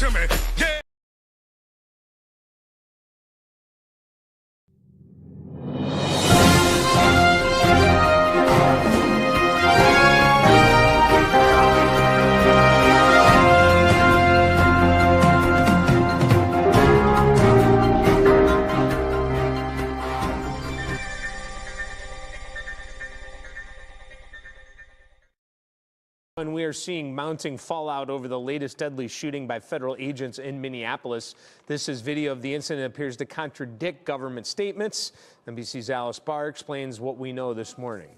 to me. Yeah. And we are seeing mounting fallout over the latest deadly shooting by federal agents in Minneapolis. This is video of the incident that appears to contradict government statements. NBC's Alex Pretti explains what we know this morning.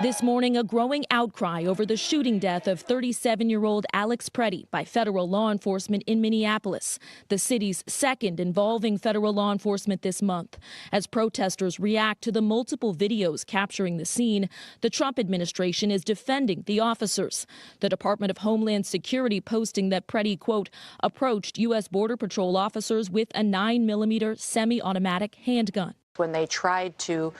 This morning, a growing outcry over the shooting death of 37-year-old Alex Pretti by federal law enforcement in Minneapolis, the city's second involving federal law enforcement this month. As protesters react to the multiple videos capturing the scene, the Trump administration is defending the officers. The Department of Homeland Security posting that Pretti, quote, approached U.S. Border Patrol officers with a 9mm semi-automatic handgun. When they tried to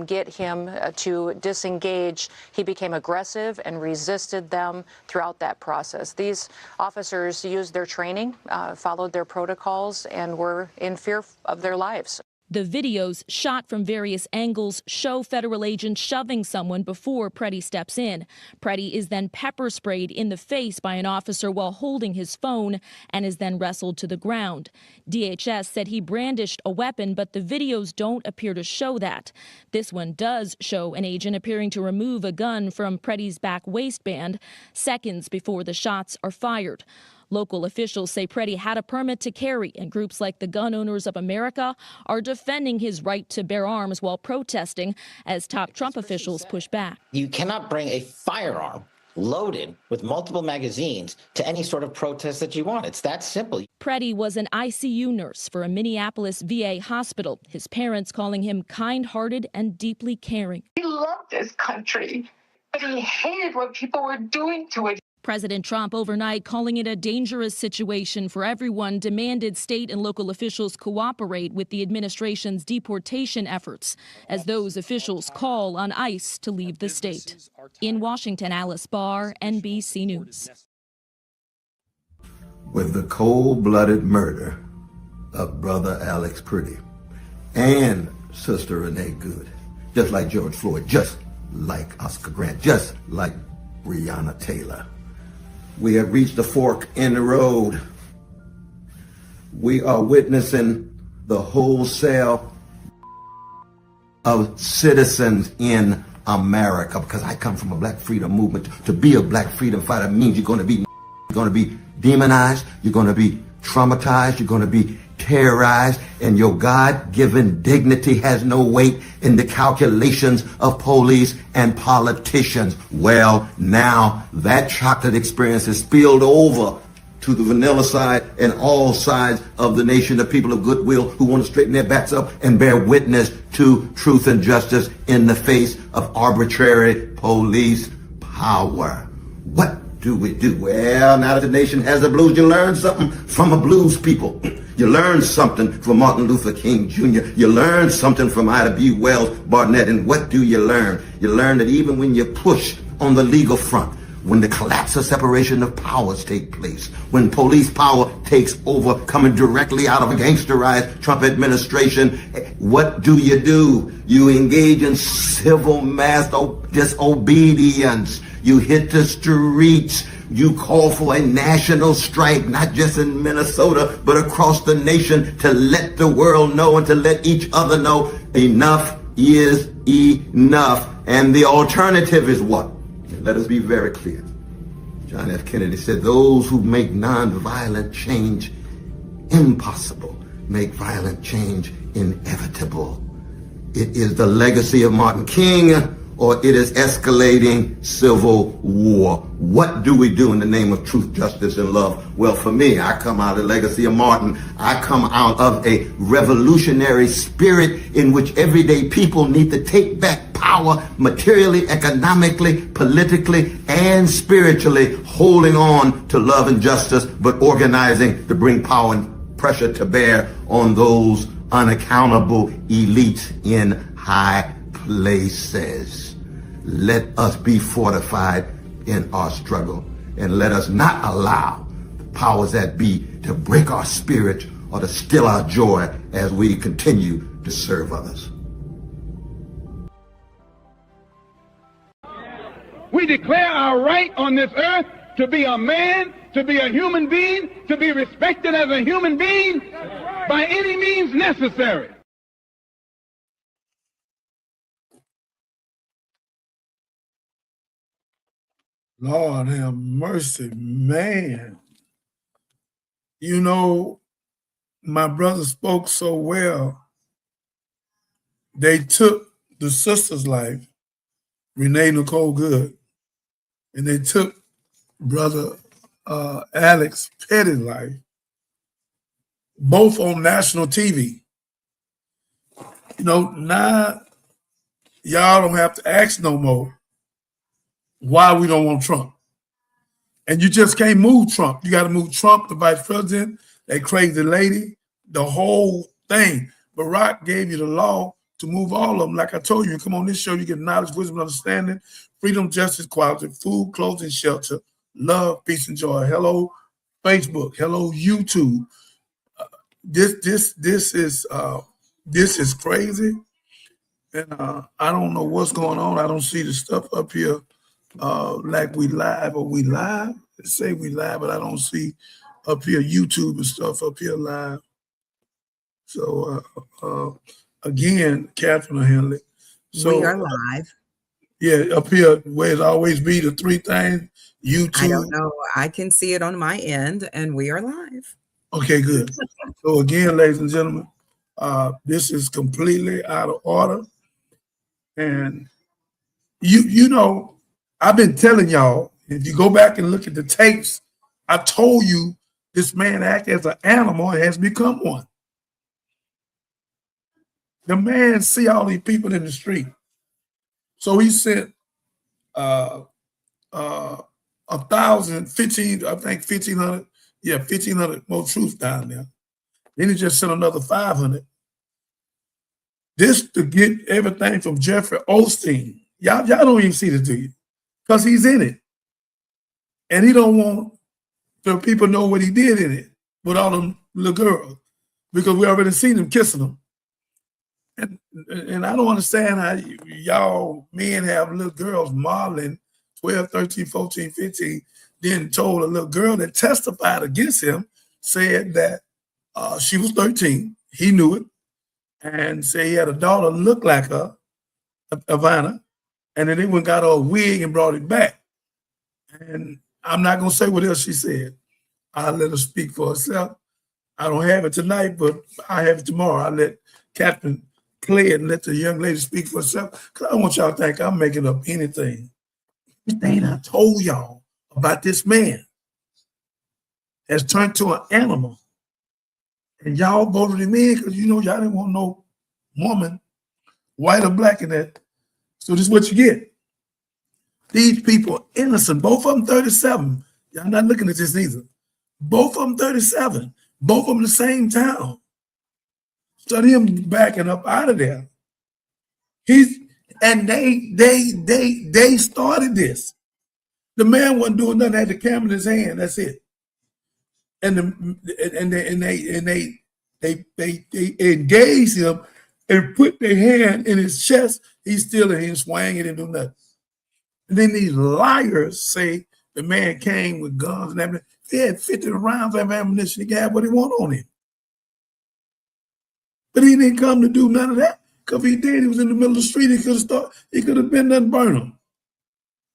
get him to disengage, he became aggressive and resisted them throughout that process. These officers used their training, followed their protocols, and were in fear of their lives. The videos, shot from various angles, show federal agents shoving someone before Pretti steps in. Pretti is then pepper sprayed in the face by an officer while holding his phone and is then wrestled to the ground. DHS said he brandished a weapon, but the videos don't appear to show that. This one does show an agent appearing to remove a gun from Pretti's back waistband seconds before the shots are fired. Local officials say Pretti had a permit to carry, and groups like the Gun Owners of America are defending his right to bear arms while protesting as top Trump officials push back. You cannot bring a firearm loaded with multiple magazines to any sort of protest that you want. It's that simple. Pretti was an ICU nurse for a Minneapolis VA hospital, his parents calling him kind-hearted and deeply caring. He loved this country, but he hated what people were doing to it. President Trump overnight calling it a dangerous situation for everyone, demanded state and local officials cooperate with the administration's deportation efforts as those officials call on ICE to leave the state. In Washington, Alice Barr, NBC News. With the cold-blooded murder of brother Alex Pretti and sister Renee Good, just like George Floyd, just like Oscar Grant, just like Breonna Taylor, we have reached a fork in the road. We are witnessing the wholesale of citizens in America, because I come from a black freedom movement. To be a black freedom fighter means you're going to be demonized, you're going to be traumatized, you're going to be terrorized, and your God-given dignity has no weight in the calculations of police and politicians. Well, now that chocolate experience has spilled over to the vanilla side and all sides of the nation, the people of goodwill who want to straighten their backs up and bear witness to truth and justice in the face of arbitrary police power. What do we do? Well, now that the nation has the blues, you learn something from a blues people. You learn something from Martin Luther King Jr. You learn something from Ida B. Wells Barnett. And what do you learn? You learn that even when you push on the legal front, when the collapse of separation of powers take place, when police power takes over, coming directly out of a gangsterized Trump administration, what do? You engage in civil mass disobedience. You hit the streets. You call for a national strike, not just in Minnesota, but across the nation, to let the world know and to let each other know enough is enough. And the alternative is what? Let us be very clear. John F. Kennedy said, those who make nonviolent change impossible make violent change inevitable. It is the legacy of Martin King, or it is escalating civil war. What do we do in the name of truth, justice, and love? Well, for me, I come out of the legacy of Martin. I come out of a revolutionary spirit in which everyday people need to take back power materially, economically, politically, and spiritually, holding on to love and justice, but organizing to bring power and pressure to bear on those unaccountable elites in high places. Let us be fortified in our struggle. and let us not allow the powers that be to break our spirit or to steal our joy as we continue to serve others. We declare our right on this earth to be a man, to be a human being, to be respected as a human being by any means necessary. Lord have mercy, man. You know, my brother spoke so well. They took the sister's life, Renee Nicole Good, and they took brother Alex Pretti's life, both on national TV. You know, now y'all don't have to ask no more why we don't want Trump. And you just can't move Trump. You got to move Trump, the vice president, that crazy lady, the whole thing. Barack gave you the law to move all of them. Like I told you, come on this show, you get knowledge, wisdom, understanding, freedom, justice, equality, food, clothing, shelter, love, peace, and joy. Hello, Facebook. Hello, YouTube. This is crazy. And I don't know what's going on. I don't see the stuff up here like we live or we live. They say we live, but I don't see up here YouTube and stuff up here live. So again, Catherine Henley. So we are live. Yeah, up here where it always be the three things. YouTube. I don't know. I can see it on my end, and we are live. Okay, good. So again, ladies and gentlemen, this is completely out of order. And you know, I've been telling y'all, if you go back and look at the tapes, I told you this man act as an animal and has become one. The man see all these people in the street. So he sent 1,500 more troops down there. Then he just sent another 500. This to get everything from Jeffrey Osteen. Y'all don't even see this, do you? Because he's in it. And he don't want the people to know what he did in it with all them little girls. Because we already seen him kissing them. And I don't understand how y'all men have little girls modeling 12, 13, 14, 15, then told a little girl that testified against him, said that she was 13, he knew it, and said he had a daughter look like her, Ivana, and then they went and got her a wig and brought it back. And I'm not going to say what else she said. I'll let her speak for herself. I don't have it tonight, but I have it tomorrow. I'll let Catherine play it and let the young lady speak for herself, because I don't want y'all to think I'm making up anything. Everything I told y'all about this man has turned to an animal. And y'all voted him in because you know y'all didn't want no woman, white or black in that. So this is what you get. These people innocent, both of them 37. Y'all not looking at this either. Both of them 37. Both of them in the same town. So him backing up out of there. They started this. The man wasn't doing nothing, had the camera in his hand. That's it. And they engaged him and put their hand in his chest. He's still in, swaying it and do nothing. And then these liars say the man came with guns and everything. He had 50 rounds of ammunition. He could have what he wanted on him. But he didn't come to do none of that. Because if he did, he was in the middle of the street. He could have been nothing burn him.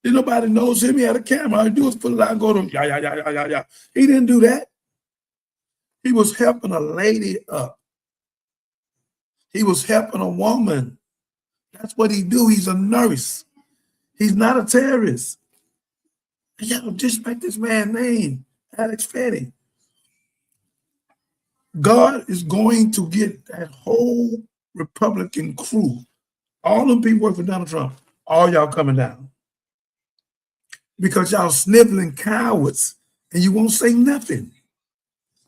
Then nobody knows him. He had a camera. All he do was put it out and go to him. Yeah. He didn't do that. He was helping a lady up. He was helping a woman. That's what he do. He's a nurse. He's not a terrorist. Y'all disrespect this man's name, Alex Pretti. God is going to get that whole Republican crew, all them people work for Donald Trump, all y'all coming down. Because y'all sniveling cowards and you won't say nothing.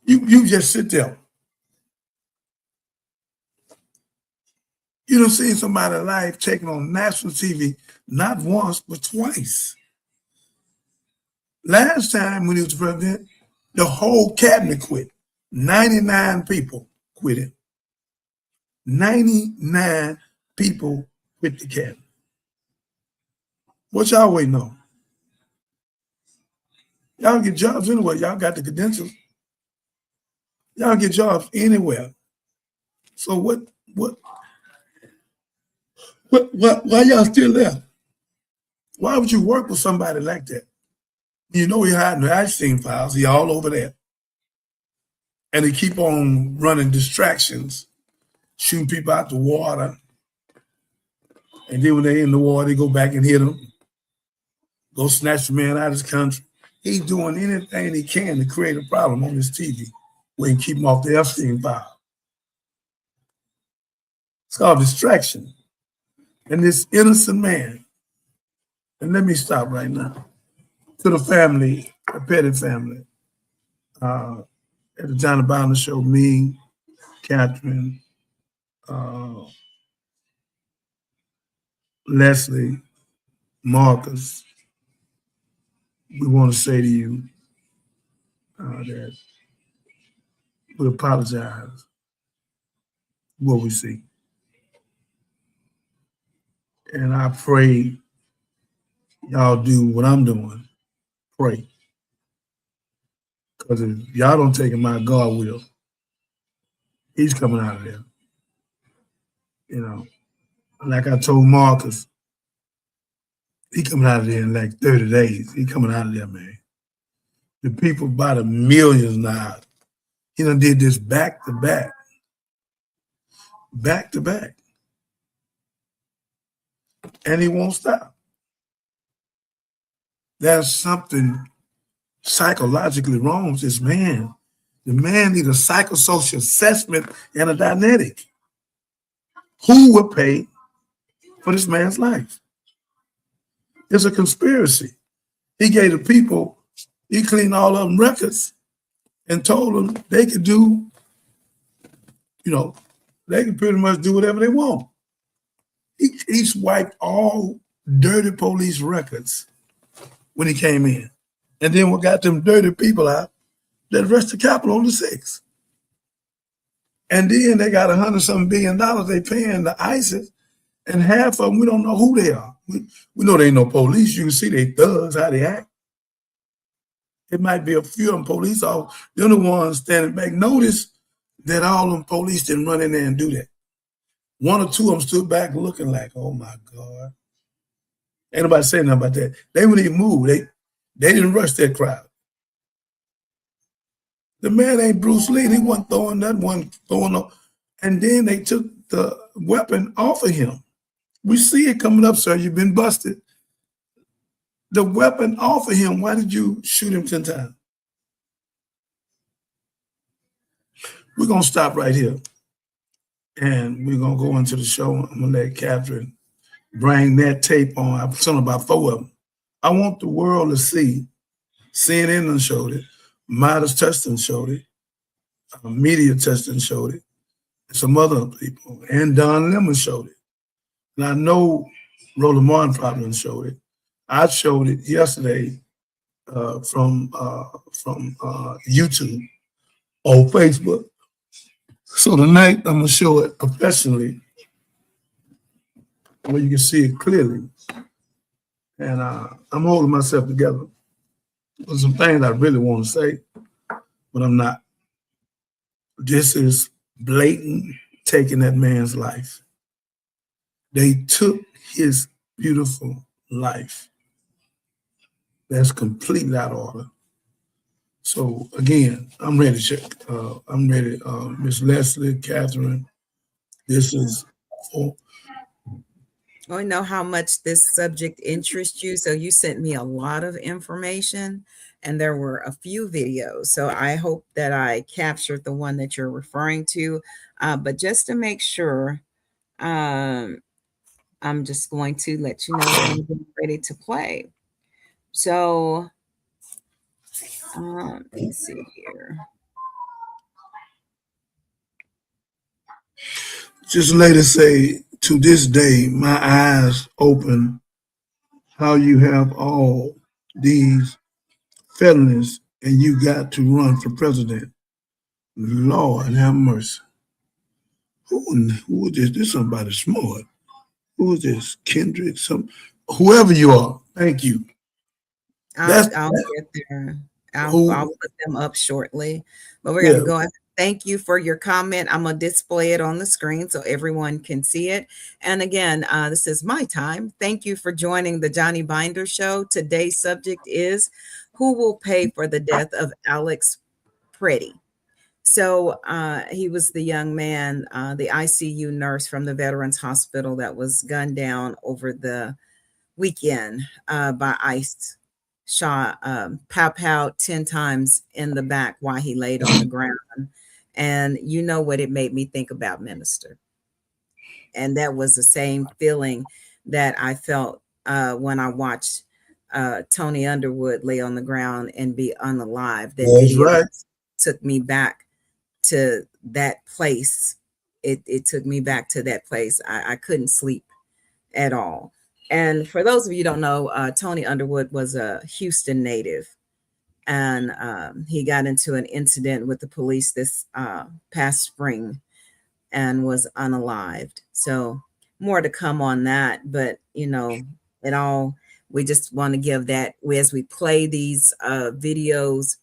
You just sit there. You don't see somebody's life taken on national TV, not once, but twice. Last time when he was president, the whole cabinet quit. 99 people quit it. 99 people quit the cabinet. What y'all waiting on? Y'all get jobs anywhere. Y'all got the credentials. Y'all get jobs anywhere. So why y'all still there? Why would you work with somebody like that? You know he hiding the Epstein files. He all over there. And he keep on running distractions, shooting people out the water. And then when they're in the water, they go back and hit them. Go snatch the man out of his country. He's doing anything he can to create a problem on his TV where he can keep him off the Epstein file. It's called distraction. And this innocent man, and let me stop right now, to the family, the Petty family, at the Johnny Bowden show, me, Catherine, Leslie, Marcus, we want to say to you that we apologize for what we see. And I pray y'all do what I'm doing. Pray. Because if y'all don't take him out, God will. He's coming out of there. You know, like I told Marcus, he coming out of there in like 30 days. He coming out of there, man. The people by the millions now. He done did this back to back. Back to back. And he won't stop. There's something psychologically wrong with this man. The man needs a psychosocial assessment and a dianetic. Who will pay for this man's life? It's a conspiracy. He gave the people, he cleaned all of them records and told them they could do, you know, they can pretty much do whatever they want. He's wiped all dirty police records when he came in. And then we got them dirty people out that arrested the Capitol on the 6th. And then they got $100-something billion they paying the ISIS, and half of them, we don't know who they are. We know they ain't no police. You can see they thugs, how they act. It might be a few of them police officers. They're the ones standing back. Notice that all them police didn't run in there and do that. One or two of them stood back looking like, oh my God. Ain't nobody saying nothing about that. They wouldn't even move. They didn't rush that crowd. The man ain't Bruce Lee. He wasn't throwing that one, throwing no. And then they took the weapon off of him. We see it coming up, sir. You've been busted. The weapon off of him. Why did you shoot him 10 times? We're going to stop right here. And we're going to go into the show. I'm going to let Catherine bring that tape on. I've seen about 4 of them. I want the world to see. CNN done showed it. Midas Testing showed it. Media Testing showed it. Some other people. And Don Lemon showed it. And I know Roland Martin probably showed it. I showed it yesterday from YouTube on Facebook. So tonight I'm going to show it professionally where you can see it clearly. And I'm holding myself together. There's some things I really want to say, but I'm not. This is blatant taking that man's life. They took his beautiful life. That's completely out of order. So again, I'm ready, Miss Leslie, Catherine. This is for. I know how much this subject interests you, so you sent me a lot of information, and there were a few videos. So I hope that I captured the one that you're referring to. But just to make sure, I'm just going to let you know that I'm getting ready to play. So let me see here. Just later say, to this day, my eyes open how you have all these felonies and you got to run for president. Lord have mercy. Who is this? This is somebody smart. Who is this? Kendrick? Whoever you are. Thank you. I'll get there. I'll put them up shortly. But we're going to go ahead. Thank you for your comment. I'm going to display it on the screen so everyone can see it. And again, this is my time. Thank you for joining the Johnny Binder Show. Today's subject is who will pay for the death of Alex Pretti. So he was the young man, the ICU nurse from the Veterans Hospital that was gunned down over the weekend by ICE. Shot, pow 10 times in the back while he laid on the ground. And you know what it made me think about, Minister. And that was the same feeling that I felt when I watched Tony Underwood lay on the ground and be unalive. That video took me back to that place. It took me back to that place. I couldn't sleep at all. And for those of you who don't know, Tony Underwood was a Houston native. And he got into an incident with the police this past spring and was unalived. So more to come on that. But, you know, we just want to give that, as we play these videos,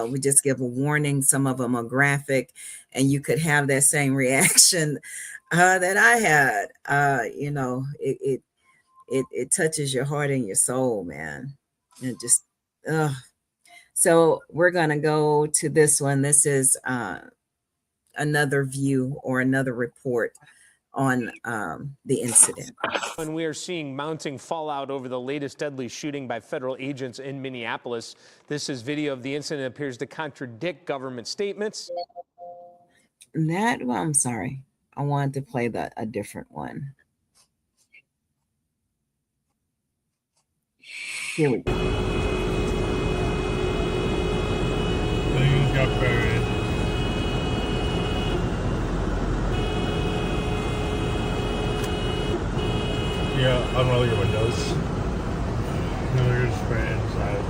we just give a warning. Some of them are graphic, and you could have that same reaction that I had. You know, it touches your heart and your soul, man. And just, So we're going to go to this one. This is another view or another report on the incident. And we are seeing mounting fallout over the latest deadly shooting by federal agents in Minneapolis. This is video of the incident that appears to contradict government statements. I'm sorry. I wanted to play a different one. Here we go. Things got buried. Yeah, unroll your windows. No, you're just right inside.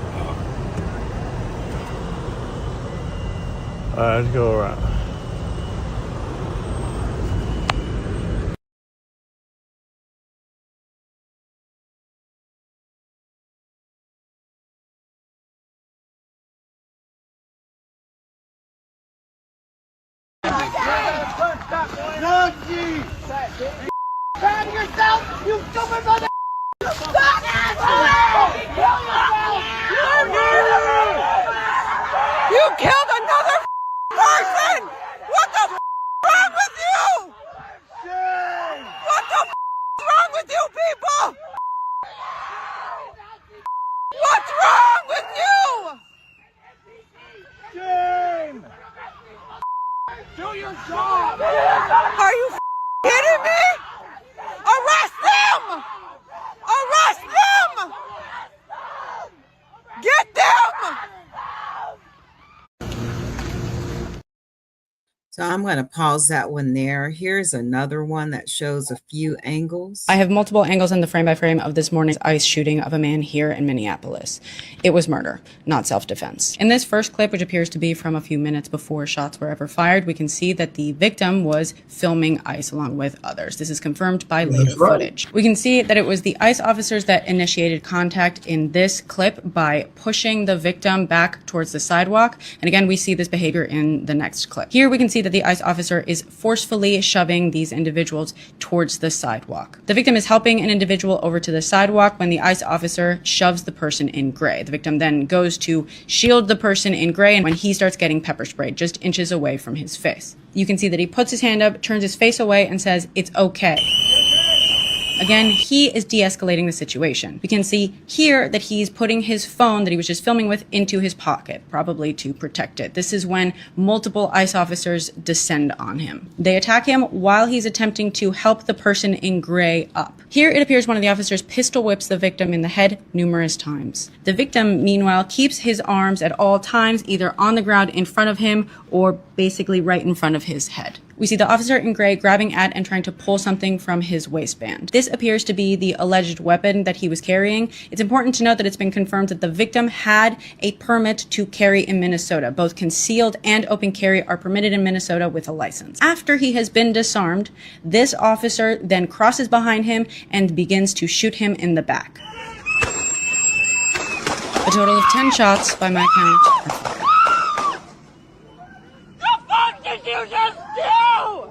Let's go around. Stand yourself, you stupid mother! Stop it! Kill yourself! You killed another person! What the wrong with you? What the wrong with you people? What's wrong with you? Shame! Do your job! Are you kidding me? Arrest them! Arrest them! Get them! So I'm going to pause that one there. Here's another one that shows a few angles. I have multiple angles in the frame-by-frame of this morning's ICE shooting of a man here in Minneapolis. It was murder, not self-defense. In this first clip, which appears to be from a few minutes before shots were ever fired, we can see that the victim was filming ICE along with others. This is confirmed by later footage. We can see that it was the ICE officers that initiated contact in this clip by pushing the victim back towards the sidewalk. And again, we see this behavior in the next clip. Here we can see that the ICE officer is forcefully shoving these individuals towards the sidewalk. The victim is helping an individual over to the sidewalk when the ICE officer shoves the person in gray. The victim then goes to shield the person in gray, and when he starts getting pepper sprayed just inches away from his face. You can see that he puts his hand up, turns his face away, and says, "It's okay." Again, he is de-escalating the situation. We can see here that he's putting his phone that he was just filming with into his pocket, probably to protect it. This is when multiple ICE officers descend on him. They attack him while he's attempting to help the person in gray up. Here it appears one of the officers pistol whips the victim in the head numerous times. The victim, meanwhile, keeps his arms at all times either on the ground in front of him or basically right in front of his head. We see the officer in gray grabbing at and trying to pull something from his waistband. This appears to be the alleged weapon that he was carrying. It's important to note that it's been confirmed that the victim had a permit to carry in Minnesota. Both concealed and open carry are permitted in Minnesota with a license. After he has been disarmed, this officer then crosses behind him and begins to shoot him in the back. A total of 10 shots by my count. What did you just do?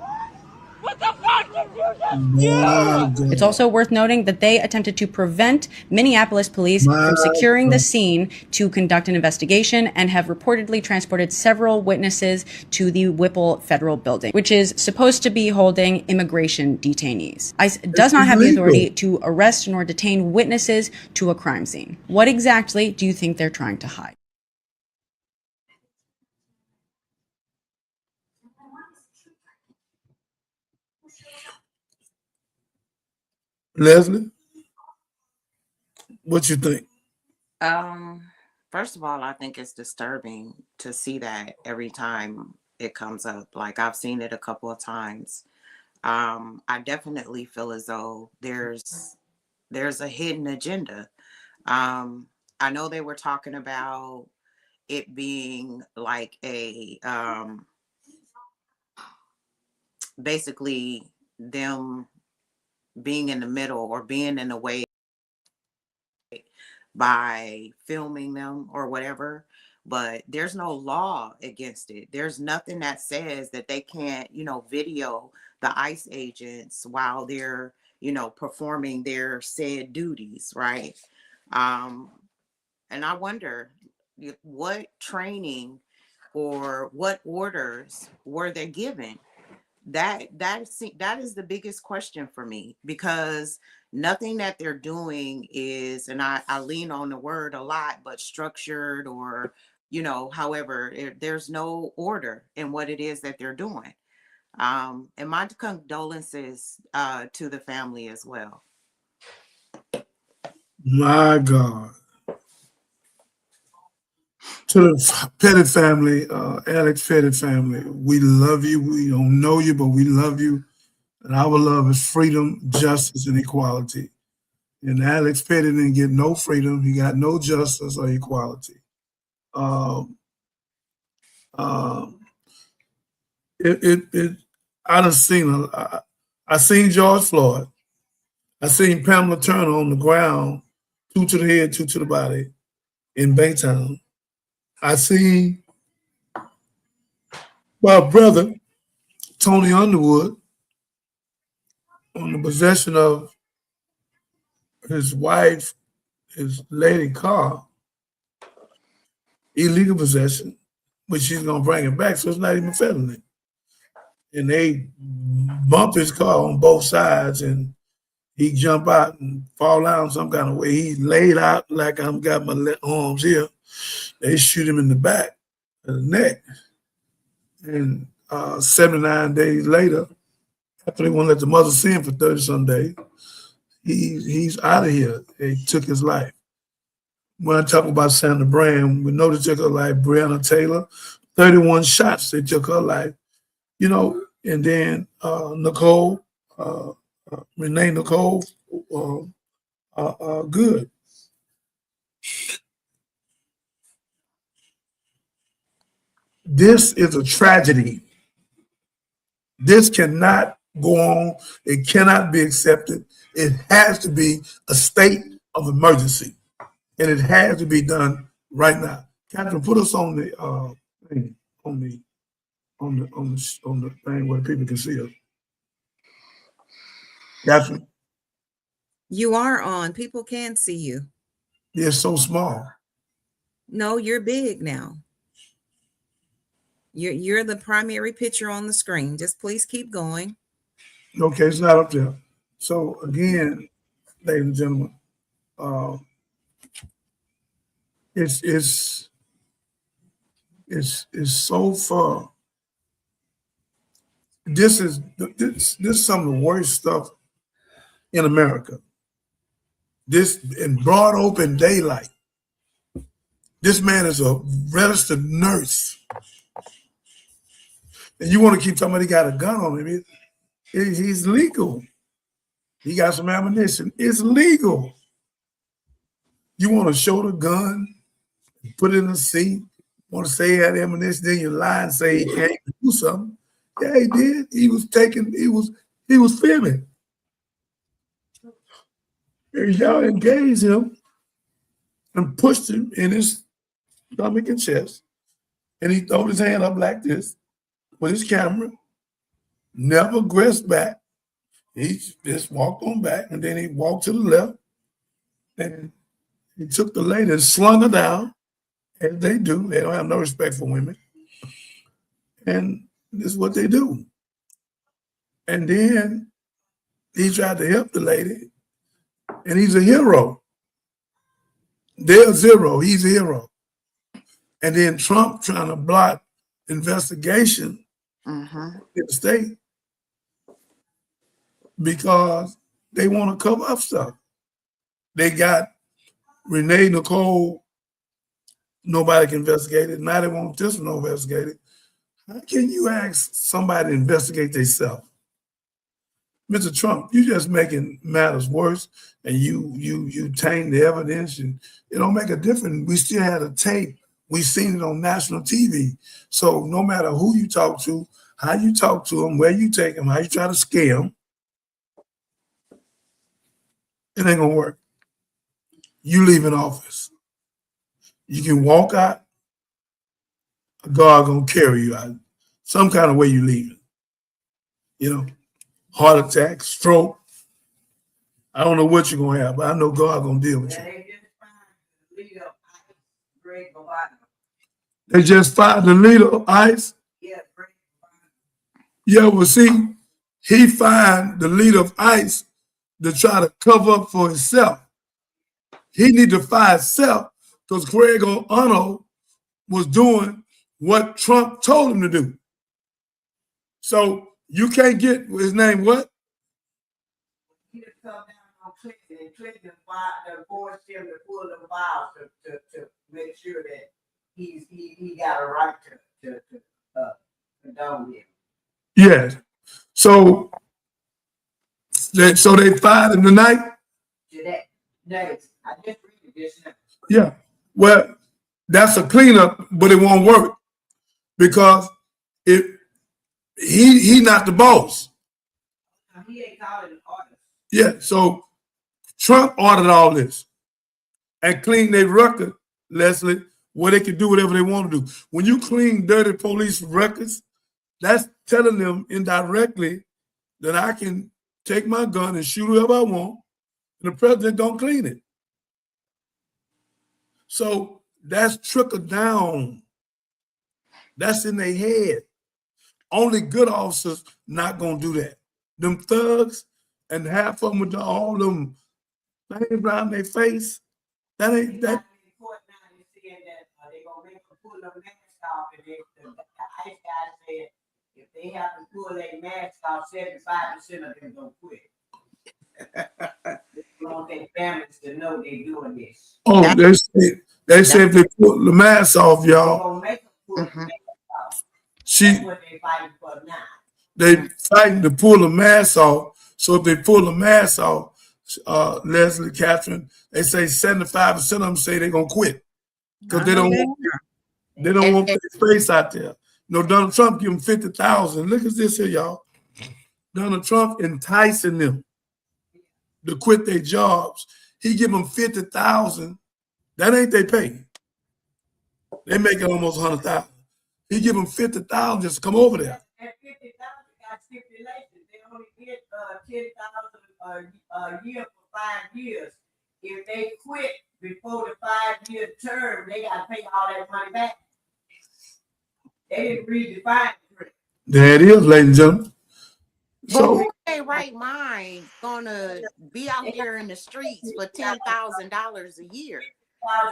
What the fuck did you just do? It's also worth noting that they attempted to prevent Minneapolis police from securing the scene to conduct an investigation and have reportedly transported several witnesses to the Whipple Federal Building, which is supposed to be holding immigration detainees. ICE does not have the authority to arrest nor detain witnesses to a crime scene. What exactly do you think they're trying to hide? Leslie, what you think? First of all, I think it's disturbing to see that every time it comes up. Like, I've seen it a couple of times. I definitely feel as though there's a hidden agenda. I know they were talking about it being like a basically them being in the middle or being in the way by filming them or whatever, but there's no law against it. There's nothing that says that they can't, video the ICE agents while they're, performing their said duties, right? And I wonder what training or what orders were they given? That is the biggest question for me, because nothing that they're doing is, and I lean on the word a lot, but structured or, however, there's no order in what it is that they're doing. And my condolences to the family as well. My God. To the Pretti family, Alex Pretti family, we love you. We don't know you, but we love you. And our love is freedom, justice, and equality. And Alex Pretti didn't get no freedom. He got no justice or equality. I done seen I seen George Floyd. I seen Pamela Turner on the ground, 2 to the head, 2 to the body in Baytown. I seen my brother, Tony Underwood, on the possession of his wife, his lady car, illegal possession, but she's going to bring it back, so it's not even felony. And they bumped his car on both sides, and he jump out and fall down some kind of way. He laid out like I've got my arms here. They shoot him in the back of the neck. And 79 days later, after they won't let the mother see him for 30-some days, he's out of here. They took his life. When I talk about Sandra Brand, we know they took her life. Breonna Taylor, 31 shots, they took her life. And then Nicole, Renee Nicole, Good. This is a tragedy. This cannot go on. It cannot be accepted. It has to be a state of emergency, and it has to be done right now. Catherine, put us on the thing, on the thing where people can see us. Catherine, You are on. People can see you. you're so small. No, you're big now. You're the primary picture on the screen. Just please keep going. Okay, it's not up there. So again, ladies and gentlemen, it's so far. This is some of the worst stuff in America. This in broad open daylight. This man is a registered nurse. And you want to keep talking about he got a gun on him. He's legal. He got some ammunition. It's legal. You want to show the gun, put it in the seat, want to say he had ammunition, then you lie and say he can't do something. Yeah, he did. He was filming. And y'all engaged him and pushed him in his stomach and chest. And he threw his hand up like this with his camera, never aggressed back. He just walked on back, and then he walked to the left, and he took the lady and slung her down, as they do. They don't have no respect for women. And this is what they do. And then he tried to help the lady, and he's a hero. They're zero, he's a hero. And then Trump trying to block investigation in the state because they want to cover up stuff. They got Renee Nicole, nobody can investigate it. Now they want this one investigated. How can you ask somebody to investigate themselves? Mr. Trump, you just making matters worse, and you taint the evidence, and it don't make a difference. We still had a tape. We seen it on national TV. So no matter who you talk to, how you talk to them, where you take them, how you try to scare them, it ain't gonna work. You leave in office. You can walk out, God gonna carry you out. Some kind of way you leaving. You know, heart attack, stroke. I don't know what you're gonna have, but I know God gonna deal with you. They just fired the leader of ICE. Yeah, well, see, he fired the leader of ICE to try to cover up for himself. He need to fire himself because Craig O'Connell was doing what Trump told him to do. So you can't get his name what? He just come down on Clinton, and Clinton forced him to pull the files to make sure that he got a right to condone him. Yes. So they fired him tonight? Next, I just read this now. Yeah. Well, that's a cleanup, but it won't work because he not the boss. He ain't calling the orders. Yeah. So Trump ordered all this and cleaned their record, Leslie, where they can do whatever they want to do. When you clean dirty police records, that's telling them indirectly that I can take my gun and shoot whoever I want, and the president don't clean it. So that's trickled down. That's in their head. Only good officers not gonna do that. Them thugs and half of them with all them things around their face, that ain't that. They're gonna make them pull their mask off, and the ICE guy said if they have to pull their mask off, 75% of them gonna quit. They want their families to know they're doing this. Oh, they say if they pull the mask off, y'all. Gonna make them pull the mask off. That's what they fighting for now. They fighting to pull the mask off. So if they pull the mask off, Leslie, Catherine, they say 75% of them say they're gonna quit because they don't want their face out there. No, Donald Trump give them 50,000. Look at this here, y'all. Donald Trump enticing them to quit their jobs. He give them 50,000. That ain't their pay. They make it almost 100,000. He give them 50,000 just to come over there. That 50,000 got stipulations. They only get 10,000 a year for 5 years. If they quit before the 5-year term, they got to pay all that money back. They didn't read the fine print. There it is, ladies and gentlemen. So, who in their right mind gonna be out there in the streets for $10,000 a year?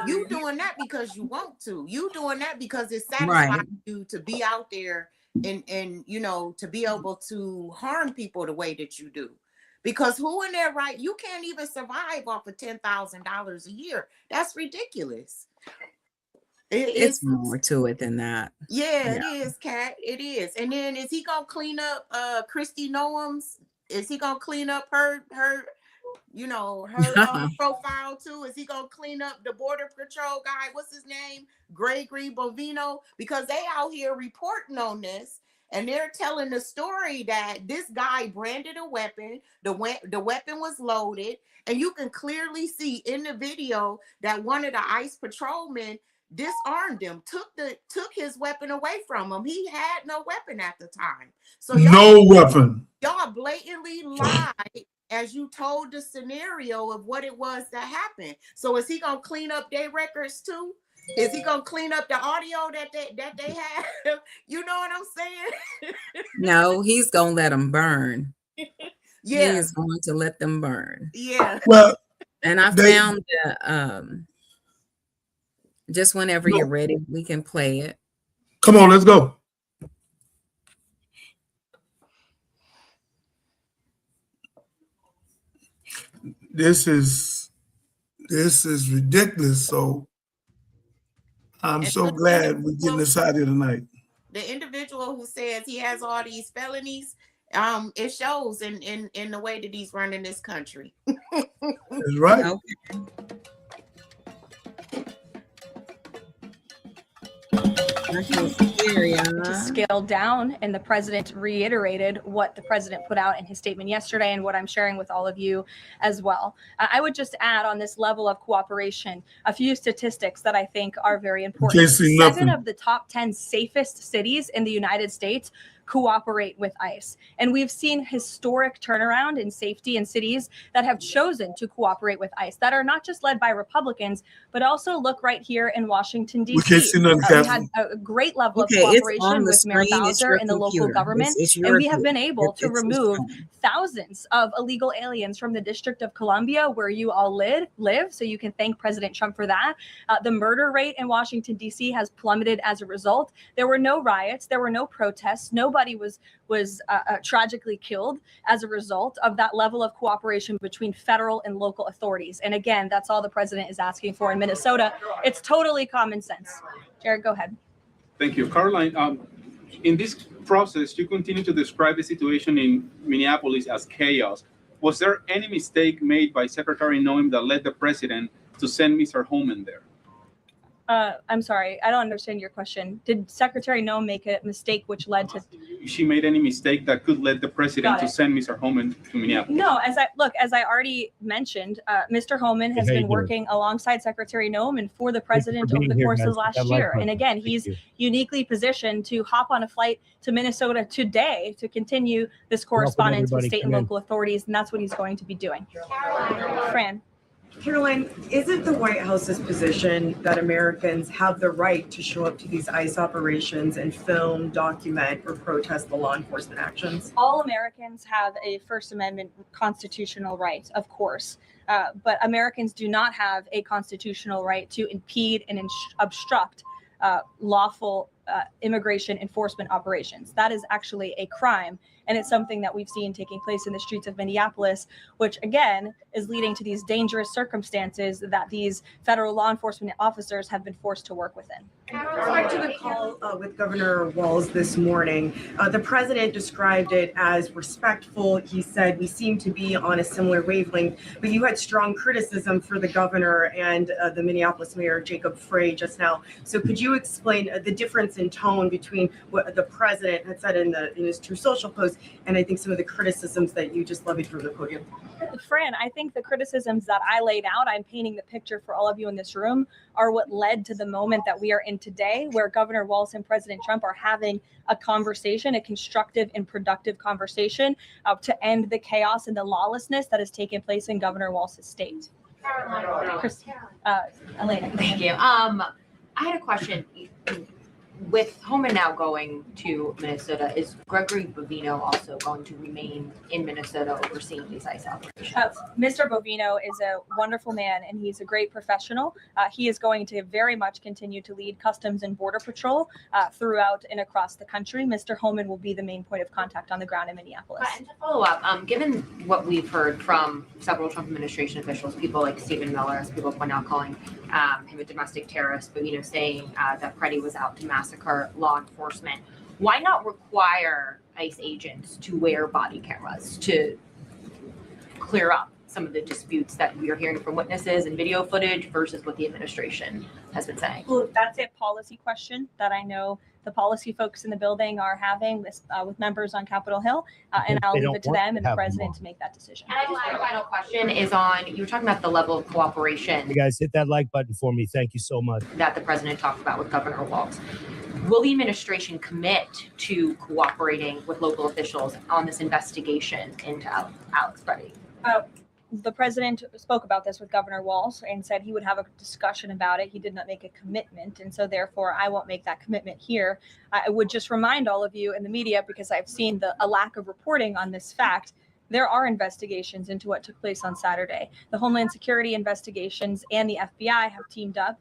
You doing that because you want to. You doing that because it satisfies you to be out there and you know, to be able to harm people the way that you do. Because who in their right, you can't even survive off of $10,000 a year. That's ridiculous. It's more to it than that. Yeah, it is, Kat. It is. And then is he gonna clean up Christy Noam's? Is he gonna clean up her profile too? Is he gonna clean up the Border Patrol guy? What's his name? Gregory Bovino? Because they out here reporting on this, and they're telling the story that this guy branded a weapon. The weapon was loaded, and you can clearly see in the video that one of the ICE patrolmen disarmed him, took his weapon away from him. He had no weapon at the time. So y'all blatantly lied as you told the scenario of what it was that happened. So is he gonna clean up their records too? Is he gonna clean up the audio that they have? You know what I'm saying? No, he's gonna let them burn. Yeah, he is going to let them burn. Yeah. Well, and I found the just whenever you're ready, we can play it. Come on, let's go. This is ridiculous. So I'm so glad we're getting this out here tonight. The individual who says he has all these felonies, it shows in the way that he's running this country. That's right. Okay. To scale down, and the president reiterated what the president put out in his statement yesterday and what I'm sharing with all of you as well. I would just add on this level of cooperation a few statistics that I think are very important. 7 of the top 10 safest cities in the United States cooperate with ICE. And we've seen historic turnaround in safety in cities that have chosen to cooperate with ICE, that are not just led by Republicans, but also look right here in Washington, D.C. We had a great level of cooperation with Mayor Bowser and the local government, and we have been able to remove thousands of illegal aliens from the District of Columbia, where you all live, so you can thank President Trump for that. The murder rate in Washington, D.C. has plummeted as a result. There were no riots, there were no protests, nobody was tragically killed as a result of that level of cooperation between federal and local authorities. And again, that's all the president is asking for in Minnesota. It's totally common sense. Jared, go ahead. Thank you. Caroline, in this process, you continue to describe the situation in Minneapolis as chaos. Was there any mistake made by Secretary Noem that led the president to send Mr. Holman there? I'm sorry, I don't understand your question. Did Secretary Noem make a mistake which led to... She made any mistake that could lead the president to send Mr. Holman to Minneapolis? No, as I already mentioned, Mr. Holman has been working alongside Secretary Noem and for the president over the course of last year. And again, he's uniquely positioned to hop on a flight to Minnesota today to continue this correspondence with state and local authorities, and that's what he's going to be doing. Fran. Caroline, isn't the White House's position that Americans have the right to show up to these ICE operations and film, document, or protest the law enforcement actions? All Americans have a First Amendment constitutional right, of course, but Americans do not have a constitutional right to impede and obstruct lawful immigration enforcement operations. That is actually a crime. And it's something that we've seen taking place in the streets of Minneapolis, which again is leading to these dangerous circumstances that these federal law enforcement officers have been forced to work within. Back to the call with Governor Walz this morning, the president described it as respectful. He said we seem to be on a similar wavelength, but you had strong criticism for the governor and the Minneapolis mayor, Jacob Frey, just now. So could you explain the difference in tone between what the president had said in his True Social post and I think some of the criticisms that you just levied from the podium? Fran, I think the criticisms that I laid out, I'm painting the picture for all of you in this room, are what led to the moment that we are in today, where Governor Walz and President Trump are having a conversation, a constructive and productive conversation to end the chaos and the lawlessness that has taken place in Governor Walz's state. Elena. Thank you. I had a question. With Homan now going to Minnesota, is Gregory Bovino also going to remain in Minnesota overseeing these ICE operations? Mr. Bovino is a wonderful man and he's a great professional. He is going to very much continue to lead Customs and Border Patrol throughout and across the country. Mr. Homan will be the main point of contact on the ground in Minneapolis. And to follow up, given what we've heard from several Trump administration officials, people like Stephen Miller, as people point out, calling him a domestic terrorist, Bovino saying that Pretti was out to massacre law enforcement, why not require ICE agents to wear body cameras to clear up some of the disputes that we are hearing from witnesses and video footage versus what the administration has been saying? Well, that's a policy question that I know the policy folks in the building are having with members on Capitol Hill, and I'll leave it to them and the president to make that decision. And I just have a final question is on, you were talking about the level of cooperation. You guys hit that like button for me. Thank you so much. That the president talked about with Governor Walz. Will the administration commit to cooperating with local officials on this investigation into Alex Pretti? The president spoke about this with Governor Walz and said he would have a discussion about it. He did not make a commitment, and so therefore I won't make that commitment here. I would just remind all of you in the media, because I've seen a lack of reporting on this fact, there are investigations into what took place on Saturday. The Homeland Security investigations and the FBI have teamed up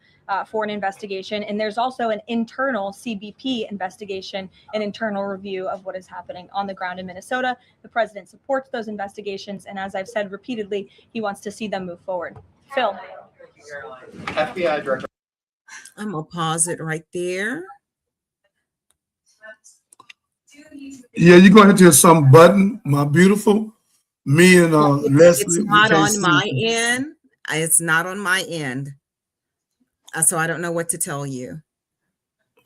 for an investigation. And there's also an internal CBP investigation, an internal review of what is happening on the ground in Minnesota. The president supports those investigations. And as I've said repeatedly, he wants to see them move forward. Phil. FBI director. I'm going to pause it right there. Yeah, you're going to hit some button, my beautiful. Me and Leslie. It's not on my end. It's not on my end. So I don't know what to tell you.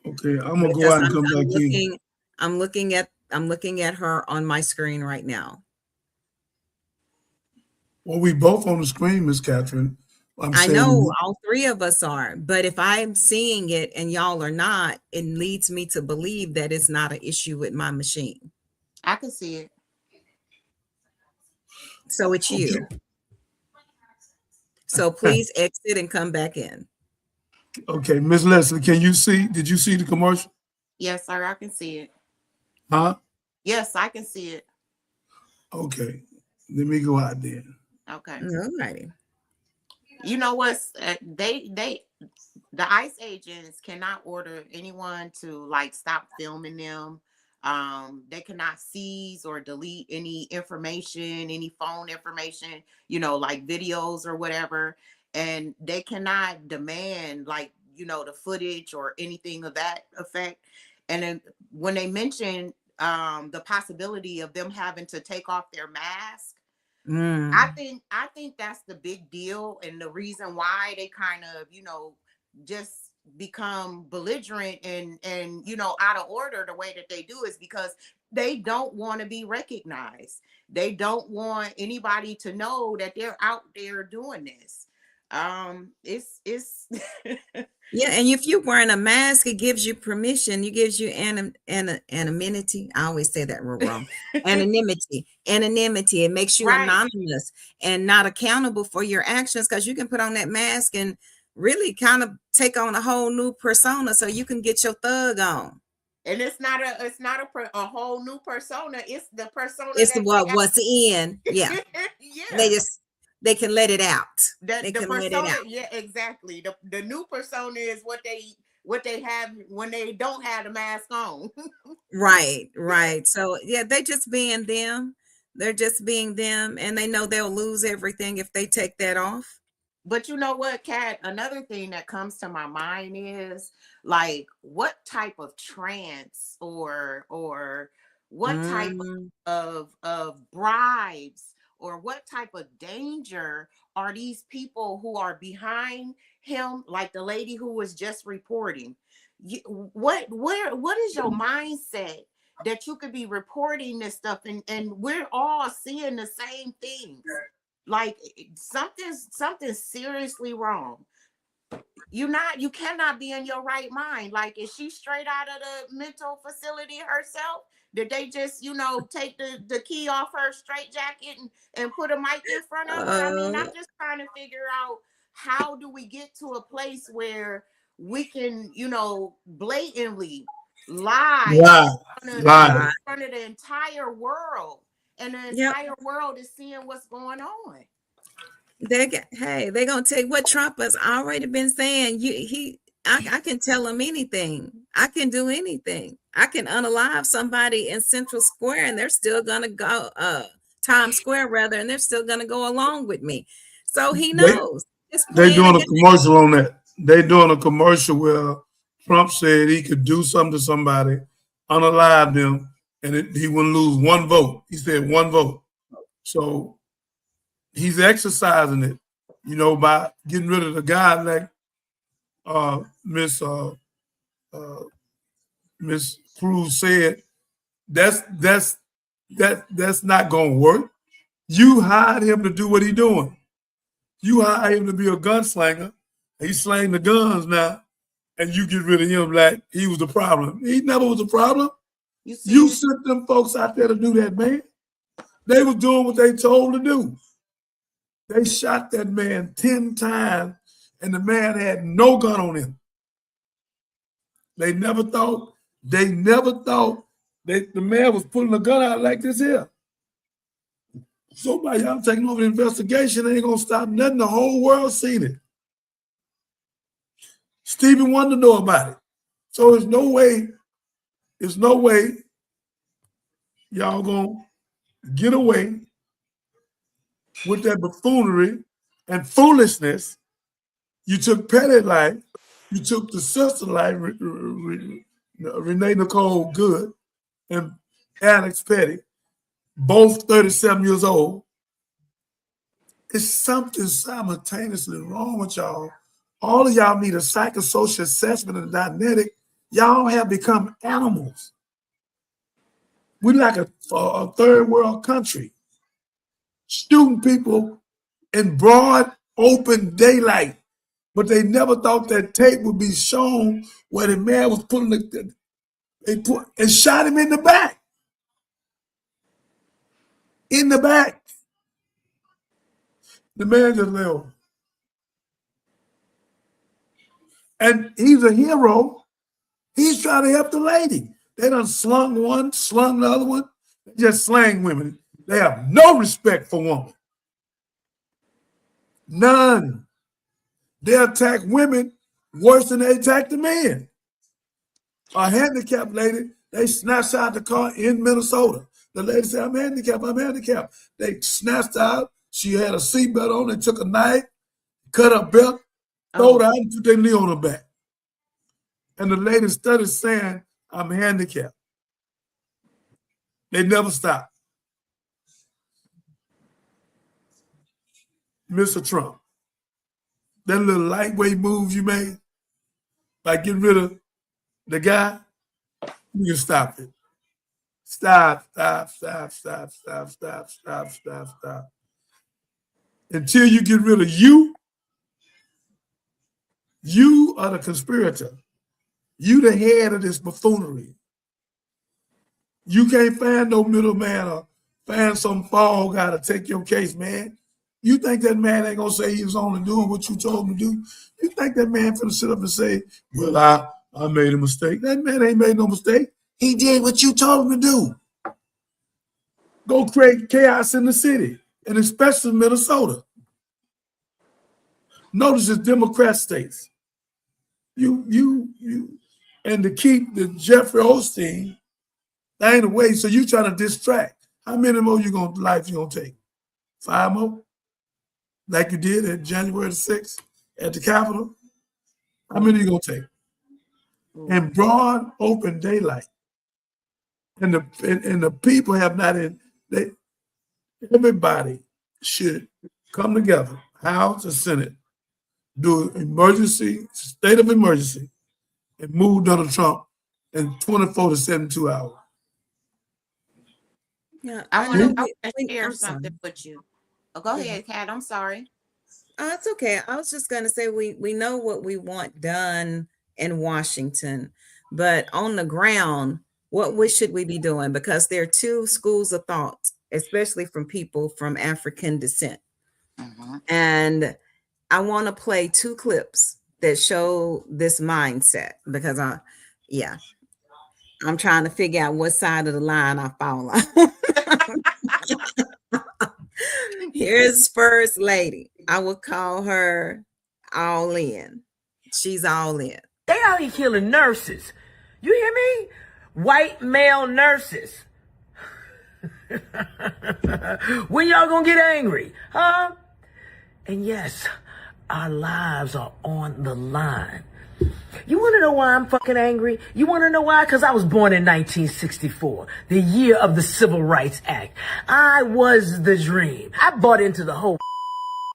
Okay, I'm gonna go out and come back in. I'm looking at her on my screen right now. Well, we both on the screen, Miss Catherine. I know all three of us are, but if I'm seeing it and y'all are not, it leads me to believe that it's not an issue with my machine. I can see it. So it's you. So please exit and come back in. Okay, Miss Leslie, can you see? Did you see the commercial? Yes, sir, I can see it. Huh? Yes, I can see it. Okay, let me go out there. Okay. All righty. You know what's the ICE agents cannot order anyone to like stop filming them. They cannot seize or delete any information, any phone information, you know, like videos or whatever. And they cannot demand like, you know, the footage or anything of that effect. And then when they mention the possibility of them having to take off their mask, I think that's the big deal. And the reason why they kind of, you know, just become belligerent and you know, out of order the way that they do is because they don't want to be recognized. They don't want anybody to know that they're out there doing this. It's yeah, and if you're wearing a mask, it gives you permission. It gives you anonymity. I always say that wrong. Anonymity. It makes you anonymous and not accountable for your actions, because you can put on that mask and really kind of take on a whole new persona, so you can get your thug on. And it's not a whole new persona. It's the persona. It's what's in. Yeah. Yeah. They can let it out. They can let it out. Yeah, exactly. The new persona is what they have when they don't have the mask on. Right. So yeah, they're just being them. They're just being them, and they know they'll lose everything if they take that off. But you know what, Kat? Another thing that comes to my mind is like, what type of trance or what type of bribes or what type of danger are these people who are behind him, like the lady who was just reporting? What is your mindset that you could be reporting this stuff and we're all seeing the same things? Like something's seriously wrong. You cannot be in your right mind. Like, is she straight out of the mental facility herself? Did they just, you know, take the key off her straitjacket and put a mic in front of her? I mean, I'm just trying to figure out, how do we get to a place where we can, you know, blatantly lie in front of the entire world, and the entire world is seeing what's going on. They're gonna take what Trump has already been saying. I can tell him anything. I can do anything. I can unalive somebody in Central Square, and they're still gonna go Times Square rather, and they're still gonna go along with me. So he knows. They're doing a commercial on that. They're doing a commercial where Trump said he could do something to somebody, unalive them, and he wouldn't lose one vote. He said one vote. So he's exercising it, you know, by getting rid of the guy like Miss Cruz said. That's not gonna work. You hired him to do what he's doing. You hire him to be a gunslinger. He's slaying the guns now, and you get rid of him like he was the problem. He never was the problem. You sent them folks out there to do that, man. They was doing what they told to do. They shot that man 10 times, and the man had no gun on him. They never thought the man was pulling a gun out like this here. So by y'all taking over the investigation, ain't gonna stop nothing. The whole world seen it. Stevie wanted to know about it. So there's no way y'all gonna get away with that buffoonery and foolishness. You took Petty life, you took the sister life, Renee Nicole Good and Alex Pretti, both 37 years old. It's something simultaneously wrong with y'all. All of y'all need a psychosocial assessment of the dynamic. Y'all have become animals. We're like a third world country. Shooting people in broad, open daylight. But they never thought that tape would be shown where the man was pulling and shot him in the back. In the back. The man just left. And he's a hero. He's trying to help the lady. They done slung one, slung the other one. They just slang women. They have no respect for women. None. They attack women worse than they attack the men. A handicapped lady, they snatched out the car in Minnesota. The lady said, I'm handicapped. They snatched out. She had a seatbelt on. They took a knife, cut her belt, throw her out, and put their knee on her back. And the lady started saying, I'm handicapped. They never stopped. Mr. Trump, that little lightweight move you made by getting rid of the guy, you can stop it. Stop. Until you get rid of you are the conspirator. You the head of this buffoonery. You can't find no middleman or find some fall guy to take your case, man. You think that man ain't gonna say he was only doing what you told him to do? You think that man finna sit up and say, well, I made a mistake? That man ain't made no mistake. He did what you told him to do. Go create chaos in the city, and especially Minnesota. Notice it's Democrat states. And to keep the Jeffrey Osteen, that ain't a way. So you trying to distract. How many more life you gonna take? 5 more? Like you did at January 6th at the Capitol? How many you gonna take? In broad, open daylight. And the people have not everybody should come together, House and Senate, do an state of emergency, and move Donald Trump in 24 to 72 hours. Yeah, I want to share something with you. Oh, go ahead, Kat. I'm sorry. It's okay. I was just going to say we know what we want done in Washington, but on the ground, what should we be doing? Because there are two schools of thought, especially from people from African descent. And I want to play 2 clips that show this mindset because I'm trying to figure out what side of the line I fall on. Here's First Lady. I would call her all in. She's all in. They out here killing nurses. You hear me? White male nurses. When y'all gonna get angry? Huh? And yes, our lives are on the line. You want to know why I'm fucking angry? You want to know why? Because I was born in 1964, the year of the Civil Rights Act. I was the dream. I bought into the whole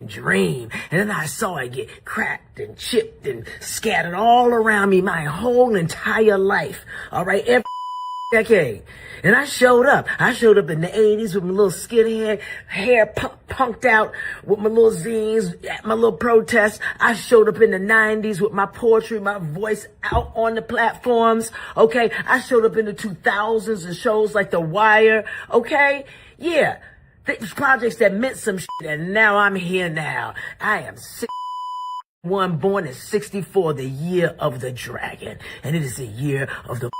dream, and then I saw it get cracked and chipped and scattered all around me my whole entire life. All right, every decade. And I showed up. I showed up in the 80s with my little skinhead hair punked out with my little zines, my little protests. I showed up in the 90s with my poetry, my voice out on the platforms. Okay. I showed up in the 2000s and shows like The Wire. Okay. Yeah. These projects that meant some shit. And now I'm here now. I am 61, born in 64, the year of the dragon. And it is the year of the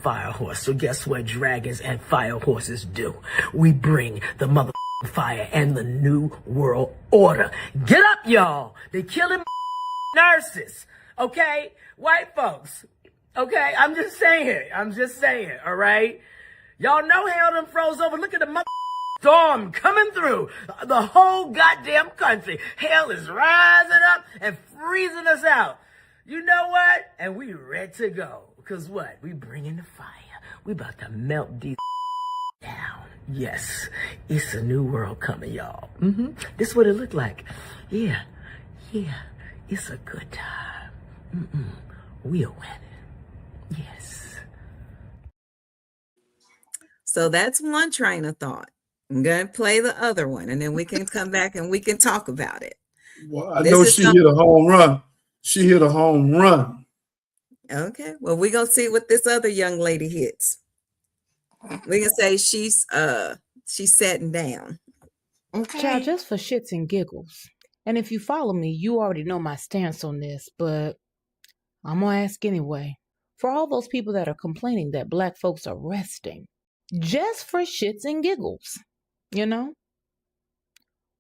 fire horse. So guess what dragons and fire horses do? We bring the mother fire and the new world order. Get up, y'all. They killing nurses. Okay? White folks. Okay? I'm just saying. All right? Y'all know hell done froze over. Look at the mother storm coming through the whole goddamn country. Hell is rising up and freezing us out. You know what? And we ready to go. Because what? We bringing the fire. We about to melt these down. Yes. It's a new world coming, y'all. This is what it looked like. Yeah. It's a good time. We'll win it. Yes. So that's one train of thought. I'm going to play the other one, and then we can come back and we can talk about it. Well, I know she hit a home run. She hit a home run. Okay. Well, we're going to see what this other young lady hits. We can say she's sitting down. Okay. Child, just for shits and giggles. And if you follow me, you already know my stance on this, but I'm going to ask anyway. For all those people that are complaining that black folks are resting, just for shits and giggles, you know,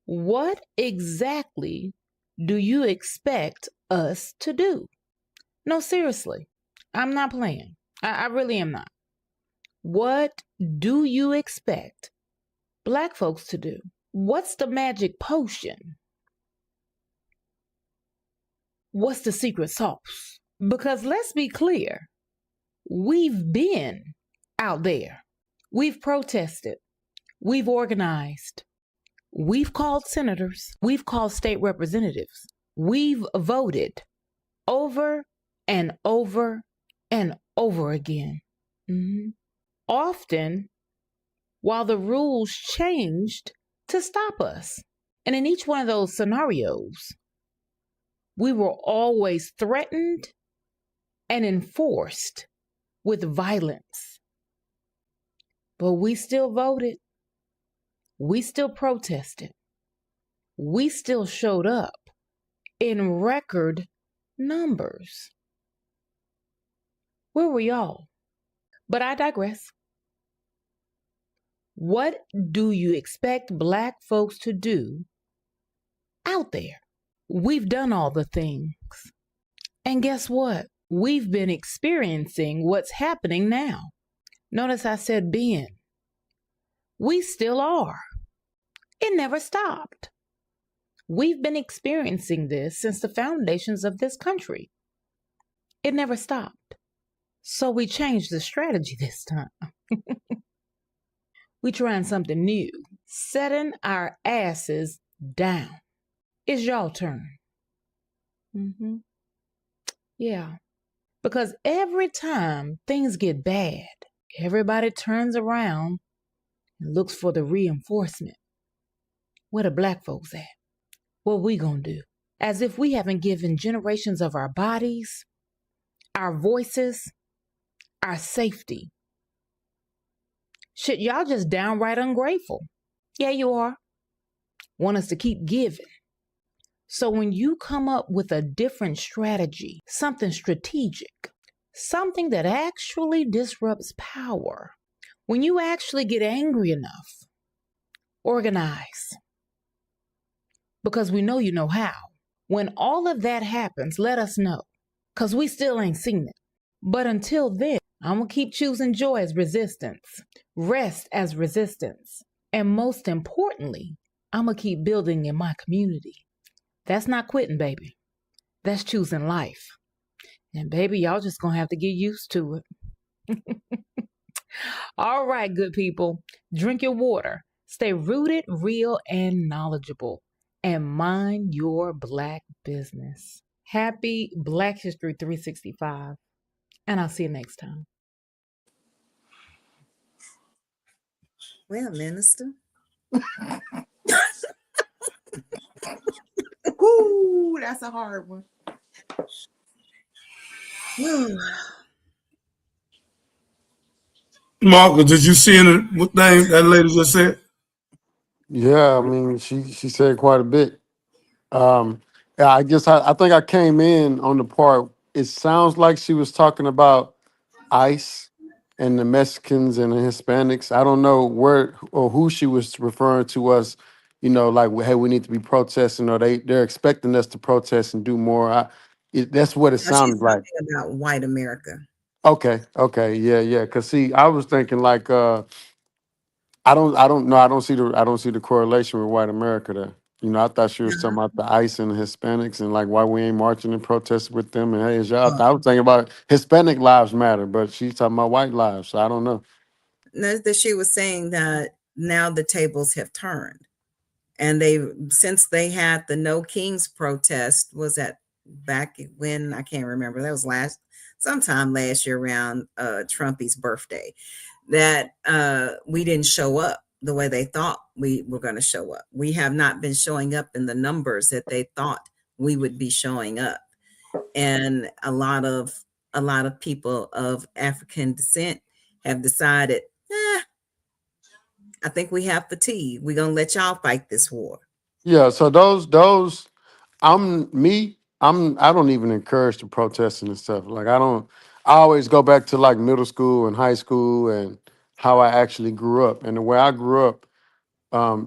what exactly do you expect us to do? No, seriously, I'm not playing. I really am not. What do you expect black folks to do? What's the magic potion? What's the secret sauce? Because let's be clear, we've been out there. We've protested. We've organized. We've called senators. We've called state representatives. We've voted over and over and over again. Often, while the rules changed to stop us. And in each one of those scenarios, we were always threatened and enforced with violence. But we still voted. We still protested. We still showed up in record numbers. Where were y'all? But I digress. What do you expect black folks to do out there? We've done all the things. And guess what? We've been experiencing what's happening now. Notice I said been. We still are. It never stopped. We've been experiencing this since the foundations of this country. It never stopped. So we changed the strategy this time. We trying something new. Setting our asses down. It's y'all turn. Yeah. Because every time things get bad, everybody turns around and looks for the reinforcement. Where the black folks at? What we gonna do? As if we haven't given generations of our bodies, our voices, our safety. Shit, y'all just downright ungrateful. Yeah, you are. Want us to keep giving. So when you come up with a different strategy, something strategic, something that actually disrupts power, when you actually get angry enough, organize. Because we know you know how. When all of that happens, let us know. Because we still ain't seen it. But until then, I'm going to keep choosing joy as resistance, rest as resistance. And most importantly, I'm going to keep building in my community. That's not quitting, baby. That's choosing life. And baby, y'all just going to have to get used to it. All right, good people. Drink your water. Stay rooted, real, and knowledgeable. And mind your Black business. Happy Black History 365. And I'll see you next time. Well, Minister. Ooh, that's a hard one. Marcus, did you see what thing that lady just said? Yeah, I mean, she said quite a bit. Yeah, I guess I think I came in on the part. It sounds like she was talking about ICE and the Mexicans and the Hispanics. I don't know where or who she was referring to us. You know, like, hey, we need to be protesting, or they're expecting us to protest and do more. That's what it No, she's sounded like. talking about white America. Okay, yeah. Cause see, I was thinking like, I don't know. I don't see the correlation with white America there. You know, I thought she was talking about the ICE and the Hispanics and like why we ain't marching and protesting with them. And hey, is y'all, I was thinking about Hispanic lives matter, but she's talking about white lives. So I don't know. No, that she was saying that now the tables have turned. And since they had the No Kings protest, was that back when? I can't remember. That was sometime last year around Trumpy's birthday, that we didn't show up the way they thought we were going to show up. We have not been showing up in the numbers that they thought we would be showing up. And a lot of people of African descent have decided, I think we have fatigue. We're going to let y'all fight this war. Yeah. So I don't even encourage the protesting and stuff. Like I always go back to like middle school and high school and how I actually grew up. And the way I grew up,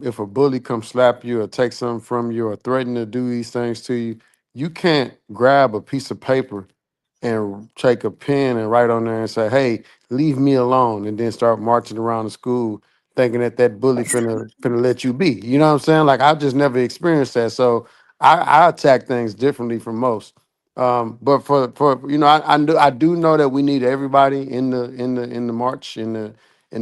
if a bully comes slap you or take something from you or threaten to do these things to you, you can't grab a piece of paper and take a pen and write on there and say, "Hey, leave me alone," and then start marching around the school thinking that bully finna let you be. You know what I'm saying? Like I just never experienced that, so I attack things differently from most. But for you know, I do know that we need everybody in the march in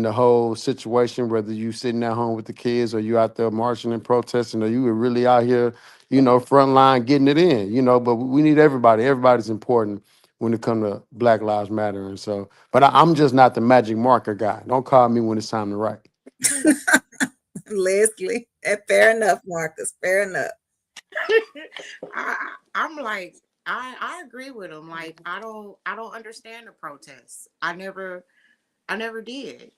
the whole situation, whether you sitting at home with the kids or you out there marching and protesting, or you were really out here, you know, front line getting it in, you know. But we need everybody. Everybody's important when it comes to Black Lives Matter. And so, but I'm just not the magic marker guy. Don't call me when it's time to write. Leslie, fair enough, Marcus. Fair enough. I'm like, I agree with him. Like, I don't understand the protests. I never did.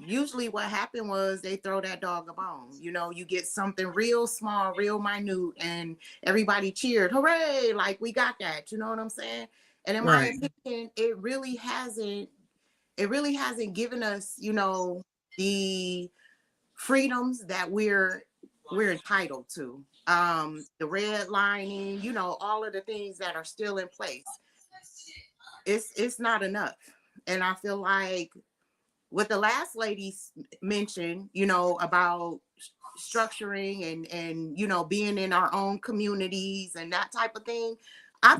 Usually what happened was they throw that dog a bone. You know, you get something real small, real minute, and everybody cheered, hooray, like we got that. You know what I'm saying? And in my opinion, it really hasn't given us, you know, the freedoms that we're entitled to. The redlining, you know, all of the things that are still in place. It's not enough. And I feel like what the last lady mentioned, you know, about structuring and you know, being in our own communities and that type of thing, I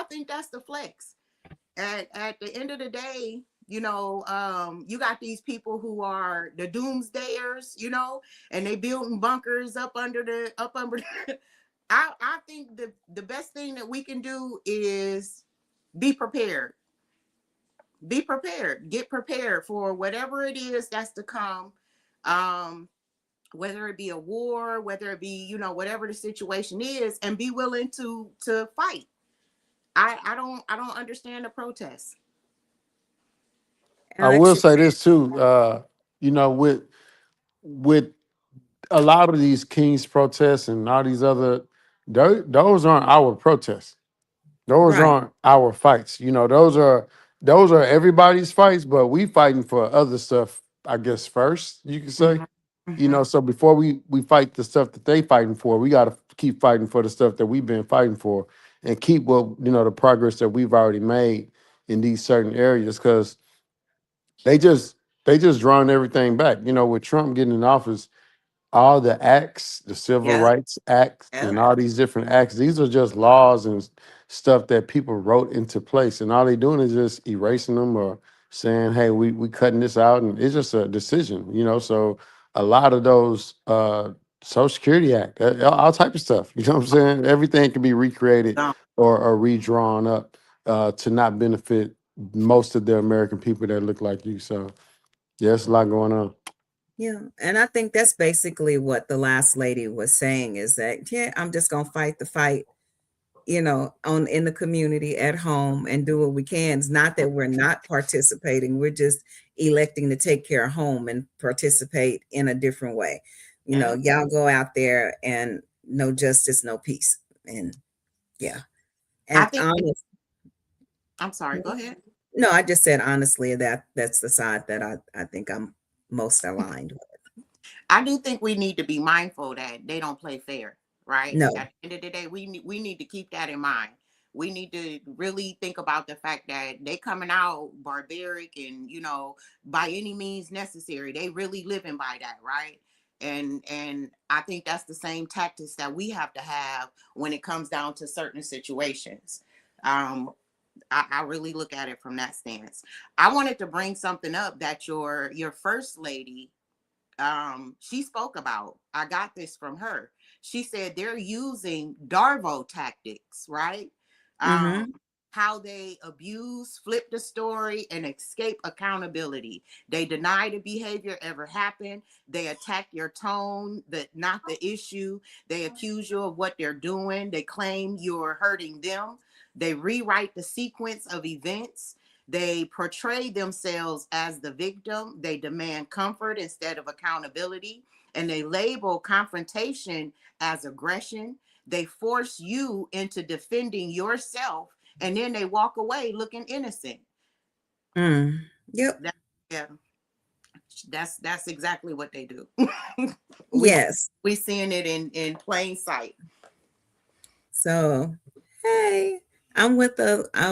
think that's the flex. At the end of the day, you know, you got these people who are the doomsdayers, you know, and they building bunkers up under I think the best thing that we can do is be prepared. Be prepared. Get prepared for whatever it is that's to come. Whether it be a war, whether it be, you know, whatever the situation is, and be willing to fight. I don't understand the protests. I will say this too, you know, with a lot of these King's protests and all these other, those aren't our protests. Those Right. aren't our fights. You know, those are everybody's fights, but we fighting for other stuff, I guess, first, you could say. You know, so before we fight the stuff that they fighting for, we gotta keep fighting for the stuff that we've been fighting for and keep the progress that we've already made in these certain areas, because they just drawing everything back. You know, with Trump getting in office, all the acts, the Civil Yeah. Rights Act, Yeah. and all these different acts, these are just laws and stuff that people wrote into place. And all they doing is just erasing them or saying, hey, we cutting this out. And it's just a decision, you know. So a lot of those Social Security Act, all type of stuff, you know what I'm saying? Everything can be recreated or redrawn up to not benefit most of the American people that look like you. So yeah, there's a lot going on. Yeah, and I think that's basically what the last lady was saying, is that, yeah, I'm just gonna fight the fight, on in the community at home and do what we can. It's not that we're not participating, we're just electing to take care of home and participate in a different way. Y'all go out there and no justice, no peace. And yeah. I And think I'm sorry, go ahead. no, I just said honestly that's the side that I think I'm most aligned with. I do think we need to be mindful that they don't play fair, right? No. At the end of the day, we need to keep that in mind. We need to really think about the fact that they coming out barbaric and, by any means necessary. They really living by that, right? And I think that's the same tactics that we have to have when it comes down to certain situations. I really look at it from that stance. I wanted to bring something up that your first lady, she spoke about. I got this from her. She said they're using Darvo tactics, right? Mm-hmm. How they abuse, flip the story, and escape accountability. They deny the behavior ever happened. They attack your tone, not the issue. They accuse you of what they're doing. They claim you're hurting them. They rewrite the sequence of events. They portray themselves as the victim. They demand comfort instead of accountability. And they label confrontation as aggression. They force you into defending yourself, and then they walk away looking innocent. Yep. Yeah. That's exactly what they do. Yes. We seeing it in plain sight. So, hey, I'm with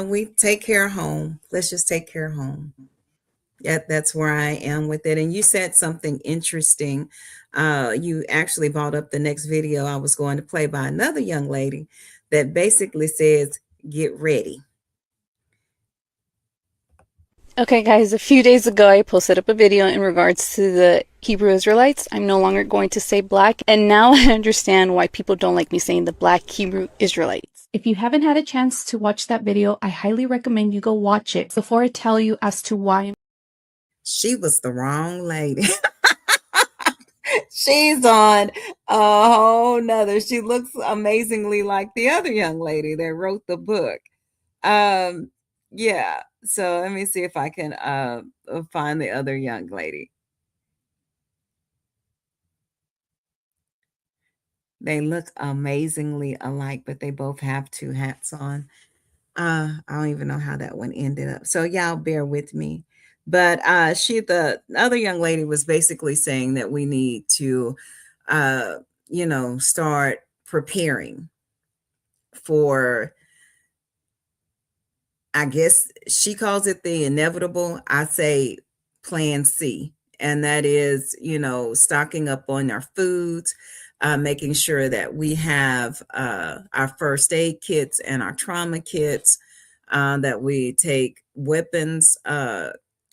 we take care of home. Let's just take care of home. Yeah, that's where I am with it. And you said something interesting. You actually brought up the next video I was going to play by another young lady that basically says, get ready. Okay, guys, a few days ago, I posted up a video in regards to the Hebrew Israelites. I'm no longer going to say black, and now I understand why people don't like me saying the black Hebrew Israelites. If you haven't had a chance to watch that video, I highly recommend you go watch it before I tell you as to why. She was the wrong lady. She's on a whole nother. She looks amazingly like the other young lady that wrote the book. Yeah. So let me see if I can find the other young lady. They look amazingly alike, but they both have two hats on. I don't even know how that one ended up. So y'all bear with me. But the other young lady was basically saying that we need to start preparing for, I guess she calls it the inevitable. I say plan C. And that is, stocking up on our foods, making sure that we have our first aid kits and our trauma kits, that we take weapons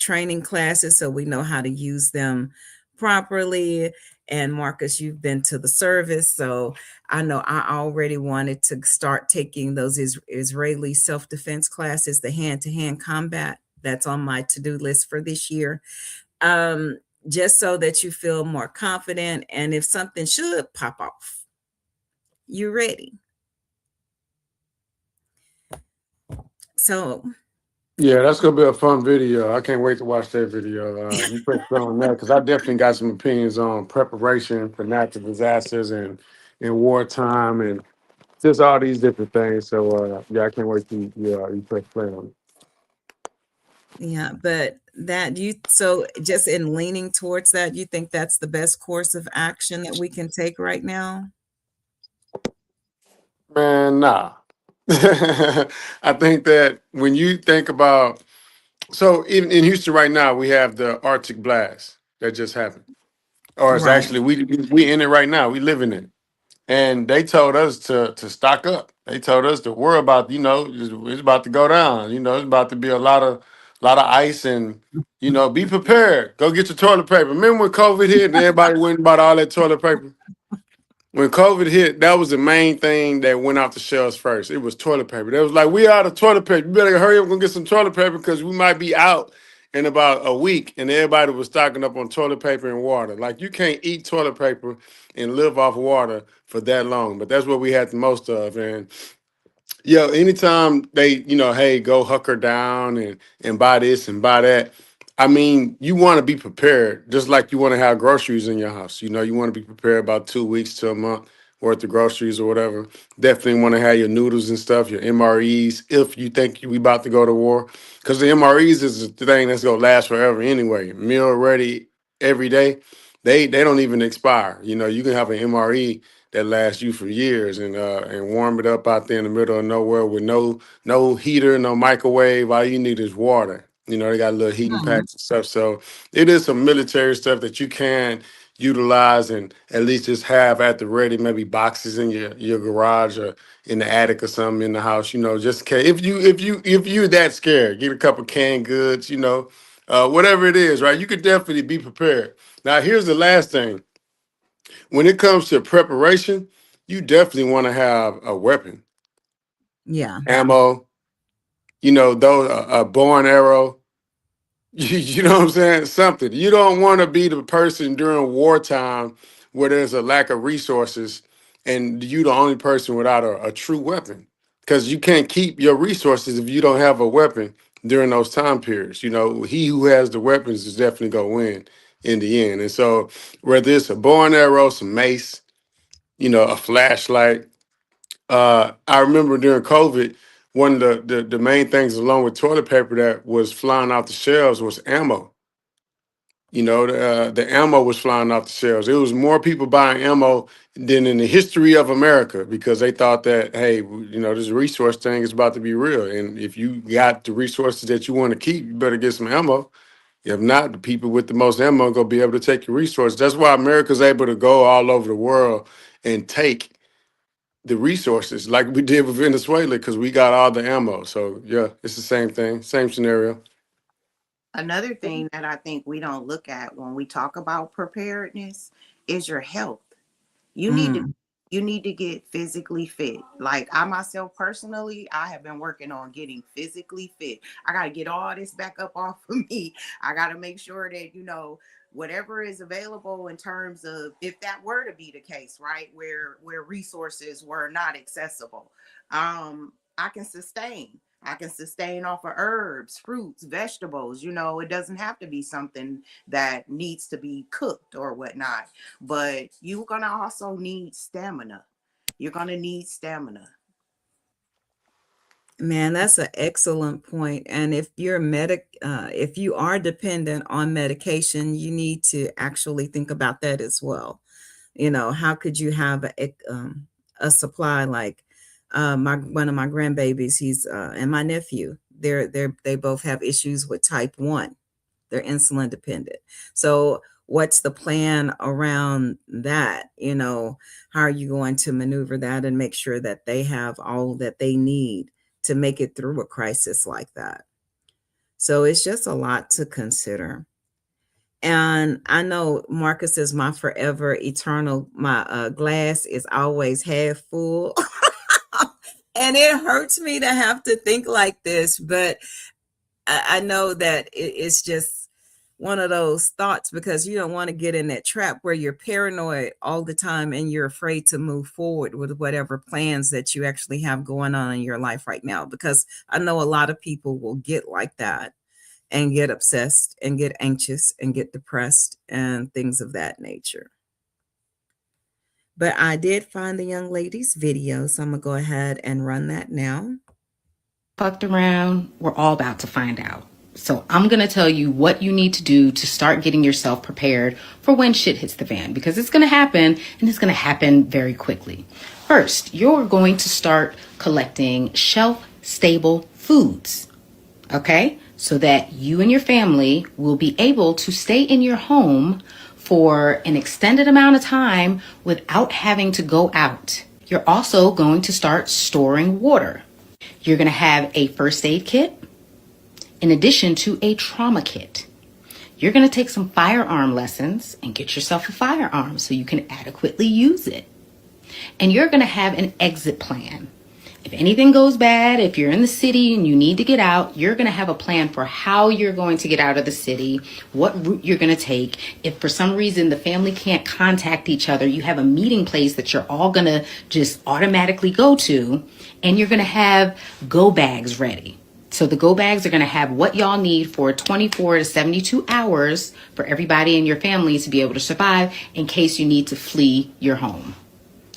training classes so we know how to use them properly. And Marcus, you've been to the service, so I know I already wanted to start taking those Israeli self-defense classes, the hand-to-hand combat. That's on my to-do list for this year. Just so that you feel more confident, and if something should pop off, you're ready. So Yeah, that's gonna be a fun video. I can't wait to watch that video. You press play on that because I definitely got some opinions on preparation for natural disasters and in wartime and just all these different things. So yeah, I can't wait to you press play on it. Yeah, but that you so just in leaning towards that, you think that's the best course of action that we can take right now? Man, nah. I think that when you think about so in Houston right now, we have the Arctic blast that just happened. Or it's Right. actually we in it right now. We live in it. And they told us to stock up. They told us to worry about, it's about to go down. It's about to be a lot of ice and be prepared. Go get your toilet paper. Remember when COVID hit and everybody went and bought all that toilet paper? When COVID hit, that was the main thing that went off the shelves first. It was toilet paper. They was like, we out of toilet paper. You better hurry up and get some toilet paper because we might be out in about a week. And everybody was stocking up on toilet paper and water. Like you can't eat toilet paper and live off water for that long. But that's what we had the most of. And anytime they, hey, go hucker down and buy this and buy that. I mean, you want to be prepared, just like you want to have groceries in your house. You want to be prepared about 2 weeks to a month worth of groceries or whatever. Definitely want to have your noodles and stuff, your MREs, if you think we about to go to war. Because the MREs is the thing that's going to last forever anyway. Meal ready every day. They don't even expire. You can have an MRE that lasts you for years and warm it up out there in the middle of nowhere with no heater, no microwave. All you need is water. They got little heating packs and stuff. So it is some military stuff that you can utilize and at least just have at the ready, maybe boxes in your garage or in the attic or something in the house, just in case. If you're that scared, get a couple canned goods, whatever it is, right? You could definitely be prepared. Now here's the last thing. When it comes to preparation, you definitely want to have a weapon, Yeah. ammo, those a bow and arrow. You know what I'm saying? Something. You don't want to be the person during wartime where there's a lack of resources and you the only person without a true weapon. Because you can't keep your resources if you don't have a weapon during those time periods. He who has the weapons is definitely going to win in the end. And so whether it's a bow and arrow, some mace, a flashlight. I remember during COVID, one of the main things along with toilet paper that was flying off the shelves was ammo. The ammo was flying off the shelves. It was more people buying ammo than in the history of America because they thought that, hey, this resource thing is about to be real. And if you got the resources that you want to keep, you better get some ammo. If not, the people with the most ammo are going to be able to take your resources. That's why America's able to go all over the world and take the resources like we did with Venezuela because we got all the ammo. So, yeah, it's the same thing, same scenario. Another thing that I think we don't look at when we talk about preparedness is your health. You need to you need to get physically fit. Like I myself personally, I have been working on getting physically fit. I got to get all this back up off of me. I got to make sure that, whatever is available in terms of if that were to be the case, right? Where resources were not accessible. I can sustain. I can sustain off of herbs, fruits, vegetables. It doesn't have to be something that needs to be cooked or whatnot. But you're going to also need stamina. You're going to need stamina. Man, that's an excellent point. And if if you are dependent on medication, you need to actually think about that as well. How could you have a supply like one of my grandbabies, he's and my nephew, they both have issues with type 1. They're insulin dependent. So what's the plan around that? How are you going to maneuver that and make sure that they have all that they need to make it through a crisis like that? So it's just a lot to consider. And I know Marcus is my forever eternal. My glass is always half full. And it hurts me to have to think like this, but I know that it's just one of those thoughts, because you don't want to get in that trap where you're paranoid all the time and you're afraid to move forward with whatever plans that you actually have going on in your life right now. Because I know a lot of people will get like that and get obsessed and get anxious and get depressed and things of that nature. But I did find the young lady's video, so I'm gonna go ahead and run that now. Fucked around, we're all about to find out. So I'm going to tell you what you need to do to start getting yourself prepared for when shit hits the fan, because it's going to happen, and it's going to happen very quickly. First, you're going to start collecting shelf-stable foods, okay? So that you and your family will be able to stay in your home for an extended amount of time without having to go out. You're also going to start storing water. You're going to have a first aid kit in addition to a trauma kit. You're going to take some firearm lessons and get yourself a firearm so you can adequately use it. And you're going to have an exit plan. If anything goes bad, if you're in the city and you need to get out, you're going to have a plan for how you're going to get out of the city, what route you're going to take. If for some reason the family can't contact each other, you have a meeting place that you're all going to just automatically go to, and you're going to have go bags ready. So the go bags are going to have what y'all need for 24 to 72 hours for everybody in your family to be able to survive in case you need to flee your home.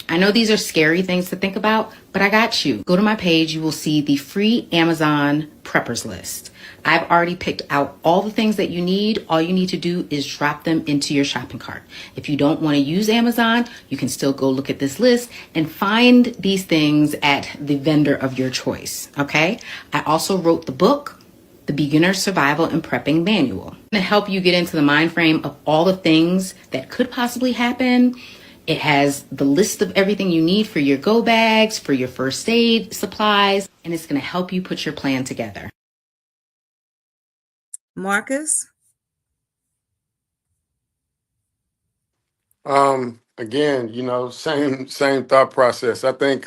I know these are scary things to think about, but I got you. Go to my page. You will see the free Amazon preppers list. I've already picked out all the things that you need. All you need to do is drop them into your shopping cart. If you don't want to use Amazon, you can still go look at this list and find these things at the vendor of your choice, okay? I also wrote the book, The Beginner Survival and Prepping Manual, to help you get into the mind frame of all the things that could possibly happen. It has the list of everything you need for your go bags, for your first aid supplies, and it's going to help you put your plan together. Marcus? Again, same thought process. I think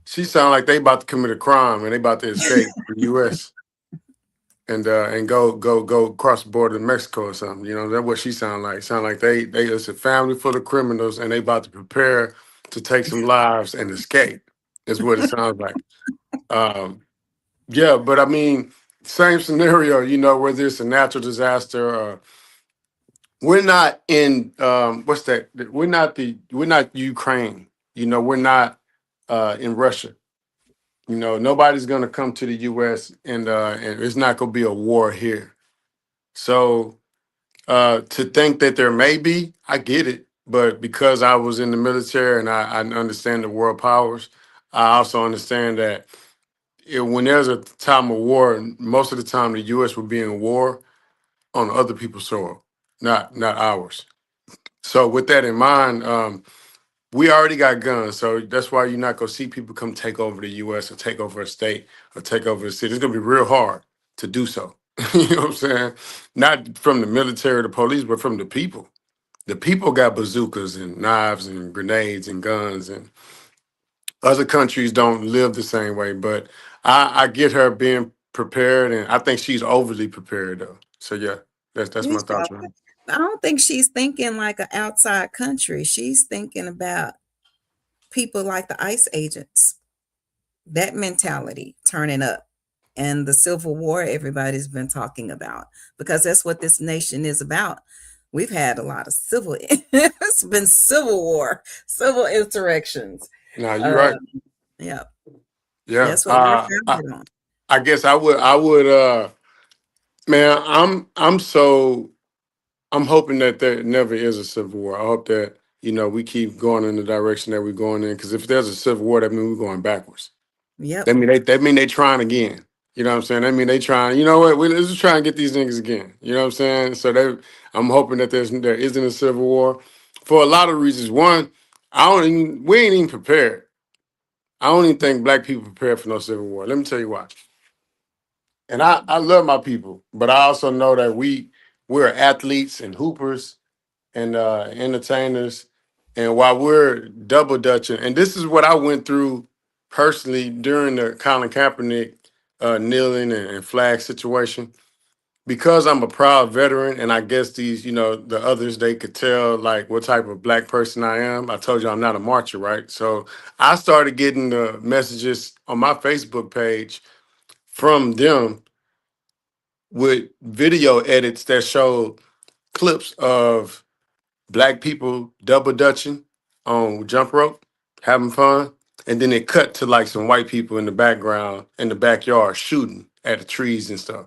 she sound like they about to commit a crime and they about to escape the U.S. and go across the border to Mexico or something. That's what she sound like. Sound like they it's a family full of criminals and they about to prepare to take some lives and escape. Is what it sounds like. Yeah, but I mean, same scenario. Whether it's a natural disaster or we're not in what's that? We're not Ukraine. We're not in Russia. Nobody's gonna come to the U.S. and it's not gonna be a war here. So to think that there may be, I get it, but because I was in the military and I understand the world powers, I also understand that when there's a time of war, most of the time the U.S. will be in war on other people's soil, not ours. So with that in mind, we already got guns, so that's why you're not gonna see people come take over the U.S. or take over a state or take over a city. It's gonna be real hard to do so. You know what I'm saying? Not from the military or the police, but from the people. The people got bazookas and knives and grenades and guns, and other countries don't live the same way. But I get her being prepared, and I think she's overly prepared though. So yeah, that's my thoughts on it. I don't think she's thinking like an outside country. She's thinking about people like the ICE agents, that mentality turning up, and the Civil War everybody's been talking about, because that's what this nation is about. We've had a lot of it's been civil war, civil insurrections. No, you're right. Yeah. Yeah. That's what we're founded on. I guess I would man, I'm hoping that there never is a civil war. I hope that, we keep going in the direction that we're going in. Because if there's a civil war, that means we're going backwards. Yep. That mean they trying again. You know what I'm saying? That mean they trying, let's just try and get these niggas again. You know what I'm saying? So I'm hoping that there isn't a civil war for a lot of reasons. One, we ain't even prepared. I don't even think black people prepared for no civil war. Let me tell you why. And I love my people, but I also know that we're athletes and hoopers and entertainers. And while we're double dutching, and this is what I went through personally during the Colin Kaepernick kneeling and flag situation. because I'm a proud veteran, and I guess these, the others, they could tell like what type of black person I am. I told you I'm not a marcher, right? So I started getting the messages on my Facebook page from them with video edits that showed clips of black people double dutching on jump rope, having fun. And then it cut to like some white people in the background in the backyard shooting at the trees and stuff.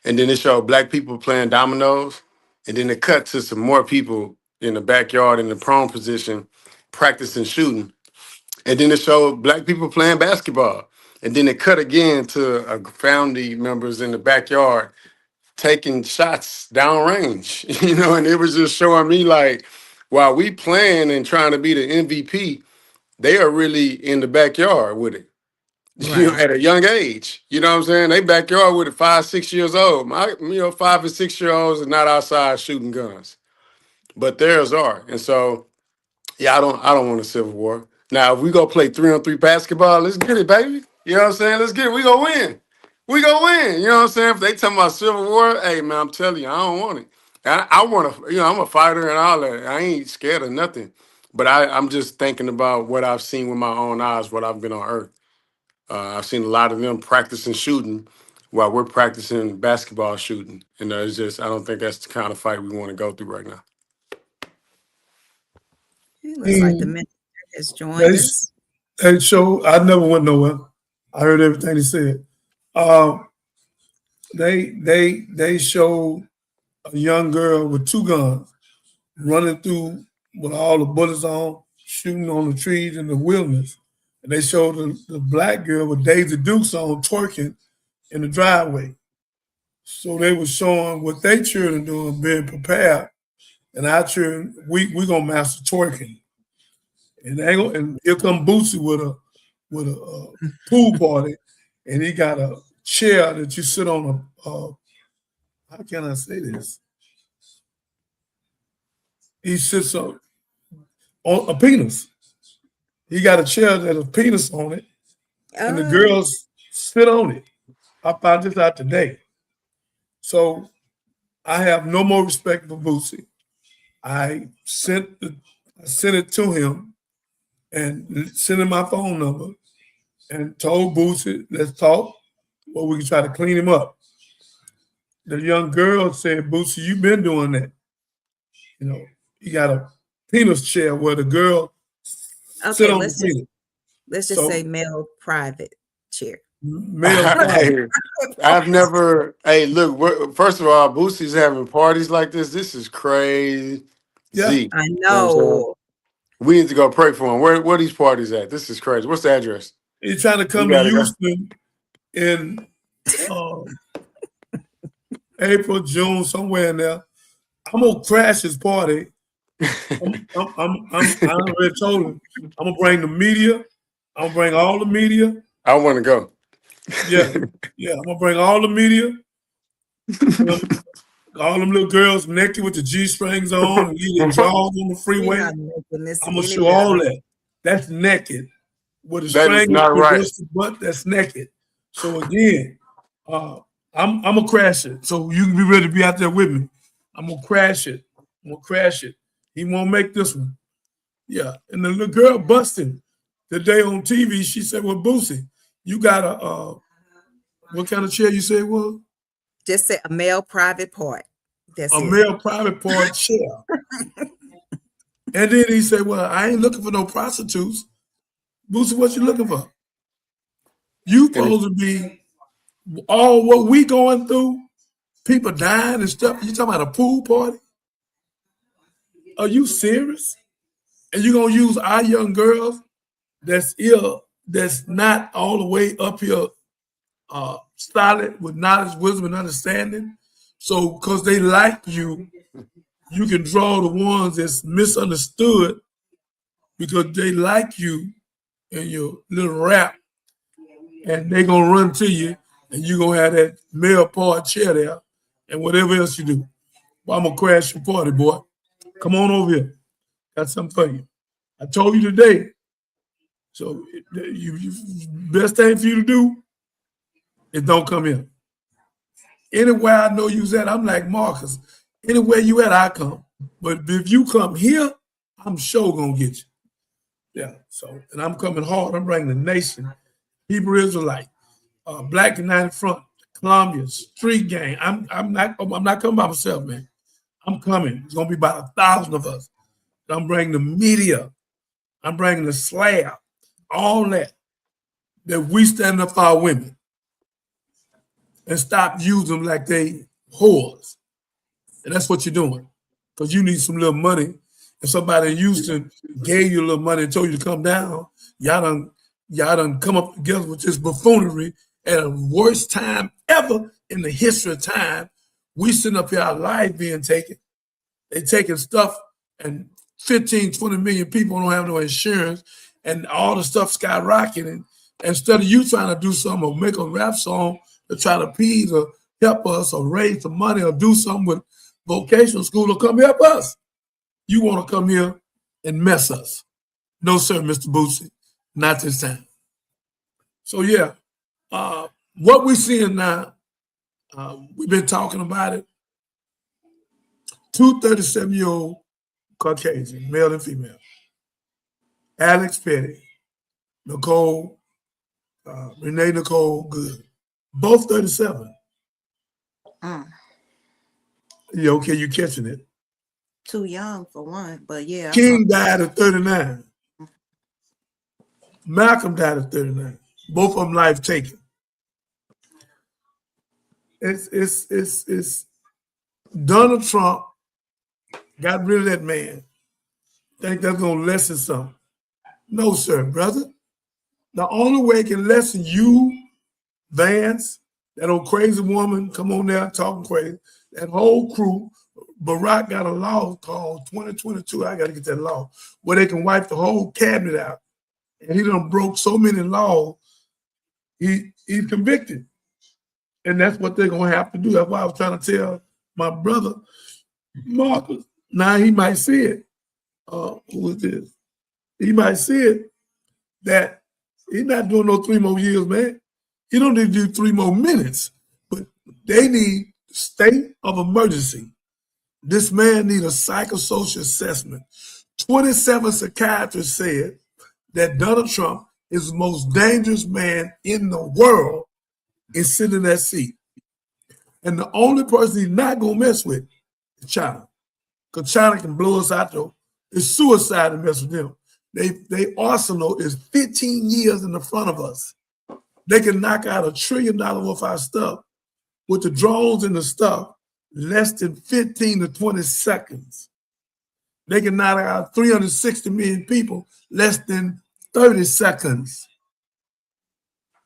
And then it showed black people playing dominoes. And then it cut to some more people in the backyard in the prone position practicing shooting. And then it showed black people playing basketball. And then it cut again to family members in the backyard taking shots downrange, and it was just showing me like, while we playing and trying to be the MVP, they are really in the backyard with it, at a young age. You know what I'm saying? They backyard with it 5, 6 years old. My, 5 and 6 year olds are not outside shooting guns, but theirs are. And so, yeah, I don't want a civil war. Now, if we go play 3-on-3 basketball, let's get it, baby. You know what I'm saying? Let's get it. We gonna win. We gonna win. You know what I'm saying? If they talking about civil war, hey man, I'm telling you, I don't want it. I want to, I'm a fighter and all that. I ain't scared of nothing. But I'm just thinking about what I've seen with my own eyes, what I've been on Earth. I've seen a lot of them practicing shooting while we're practicing basketball shooting. And it's just, I don't think that's the kind of fight we want to go through right now. It looks like the minister has joined us. They show, I never went nowhere. I heard everything he said. They showed a young girl with 2 guns running through with all the bullets on, shooting on the trees in the wilderness. And they showed the black girl with Daisy Dukes on twerking in the driveway. So they were showing what they children doing, being prepared. And our children, we gonna master twerking. And here come Bootsy with a pool party, and he got a chair that you sit on how can I say this? He sits on a penis. He got a chair that has a penis on it, and the girls sit on it. I found this out today. So I have no more respect for Bootsy. I sent it to him and sent him my phone number and told Bootsy, let's talk, or we can try to clean him up. The young girl said, Bootsy, you've been doing that. You got a penis chair where the girl sit on the penis. Let's just say male private chair. Male private. I've never, hey, look, first of all, Boosie's having parties like this. This is crazy. Yeah, I know. We need to go pray for him. Where are these parties at? This is crazy. What's the address? He's trying to come to Houston in April, June, somewhere in there. I'm gonna crash his party. I already told him. I'm gonna bring the media. I'm gonna bring all the media. I want to go. Yeah. I'm gonna bring all the media. All them little girls naked with the G-strings on and leaving drawers on the freeway. I'm gonna show all that. That's naked. With a string against the butt, that's naked. So again, I'm gonna crash it. So you can be ready to be out there with me. I'm gonna crash it. He won't make this one. Yeah. And the little girl busting today on TV, she said, well, Boosie, you got a what kind of chair you say it was? Just say a male private part. That's a male private part chair. And then he said, well, I ain't looking for no prostitutes. Boosie, what you looking for? You supposed to be all what we going through, people dying and stuff. You talking about a pool party? Are you serious? And you gonna use our young girls that's ill, that's not all the way up here solid with knowledge, wisdom, and understanding. So because they like you, you can draw the ones that's misunderstood because they like you and your little rap, and they gonna run to you, and you gonna have that male part chair there, and whatever else you do. Well, I'm gonna crash your party, boy. Come on over here. Got something for you. I told you today. So you best thing for you to do is don't come in. Anywhere I know you's at, I'm like Marcus. Anywhere you at, I come. But if you come here, I'm sure gonna get you. Yeah. So, and I'm coming hard. I'm bringing the nation, Hebrew Israelite, Black United Front, Columbia, Street Gang. I'm not coming by myself, man. I'm coming. It's gonna be about 1,000 of us. I'm bringing the media. I'm bringing the slab. All that we stand up for our women and stop using them like they whores. And that's what you're doing. Because you need some little money. And somebody in Houston gave you a little money and told you to come down. Y'all done come up together with this buffoonery at the worst time ever in the history of time. We sitting up here, our life being taken. They taking stuff, and 15, 20 million people don't have no insurance, and all the stuff skyrocketing. Instead of you trying to do something or make a rap song to try to appease or help us or raise some money or do something with vocational school or come help us, you want to come here and mess us. No, sir, Mr. Bootsy, not this time. So, yeah, what we're seeing now, we've been talking about it. 2 37-year-old Caucasian, male and female. Alex Pretti, Renee Nicole Good, both 37. Yeah, okay, you catching it. Too young for one, but yeah. King died at 39. Malcolm died at 39. Both of them life taken. It's Donald Trump got rid of that man. Think that's gonna lessen something? No, sir, brother. The only way it can lessen you, Vance, that old crazy woman, come on there talking crazy, that whole crew. Barack got a law called 2022. I got to get that law where they can wipe the whole cabinet out. And he done broke so many laws. He's convicted, and that's what they're gonna have to do. That's why I was trying to tell my brother Marcus. Now he might see it. Who is this? He might see it that he's not doing no 3 more years, man. He don't need to do 3 more minutes, but they need state of emergency. This man needs a psychosocial assessment. 27 psychiatrists said that Donald Trump is the most dangerous man in the world is sitting in that seat. And the only person he's not going to mess with is China. Because China can blow us out, though. It's suicide to mess with them. They arsenal is 15 years in the front of us. They can knock out $1 trillion worth of our stuff with the drones and the stuff less than 15 to 20 seconds. They can knock out 360 million people less than 30 seconds.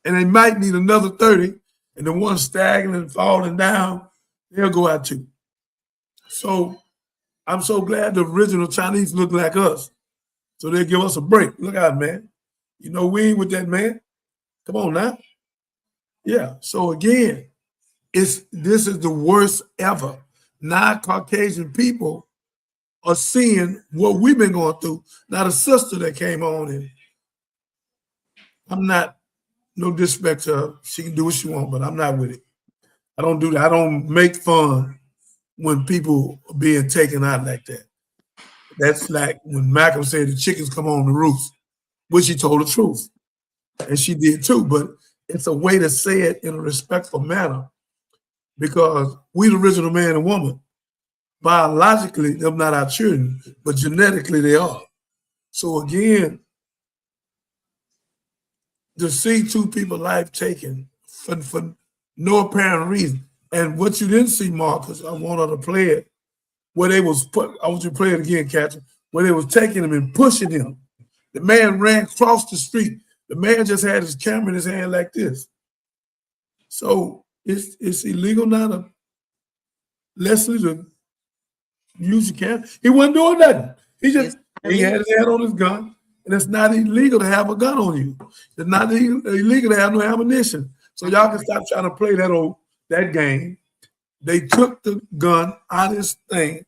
And they might need another 30, and the ones staggering and falling down, they'll go out too. So I'm so glad the original Chinese look like us. So they give us a break. Look out, man. You know, we ain't with that, man. Come on now. Yeah. So again, this is the worst ever. Non-Caucasian people are seeing what we've been going through. Now the sister that came on, and I'm not, no disrespect to her. She can do what she wants, but I'm not with it. I don't do that. I don't make fun when people are being taken out like that. That's like when Malcolm said the chickens come on the roost, which he told the truth. And she did too, but it's a way to say it in a respectful manner because we the original man and woman. Biologically, they're not our children, but genetically they are. So again, to see 2 people life taken for no apparent reason. And what you didn't see, Marcus, I want her to play it, where they was I want you to play it again, Catherine, where they was taking him and pushing him. The man ran across the street. The man just had his camera in his hand like this. So it's illegal now to Leslie to use your camera. He wasn't doing nothing. He had his hand on his gun, and it's not illegal to have a gun on you. It's not illegal to have no ammunition. So y'all can stop trying to play that game. They took the gun out of his thing.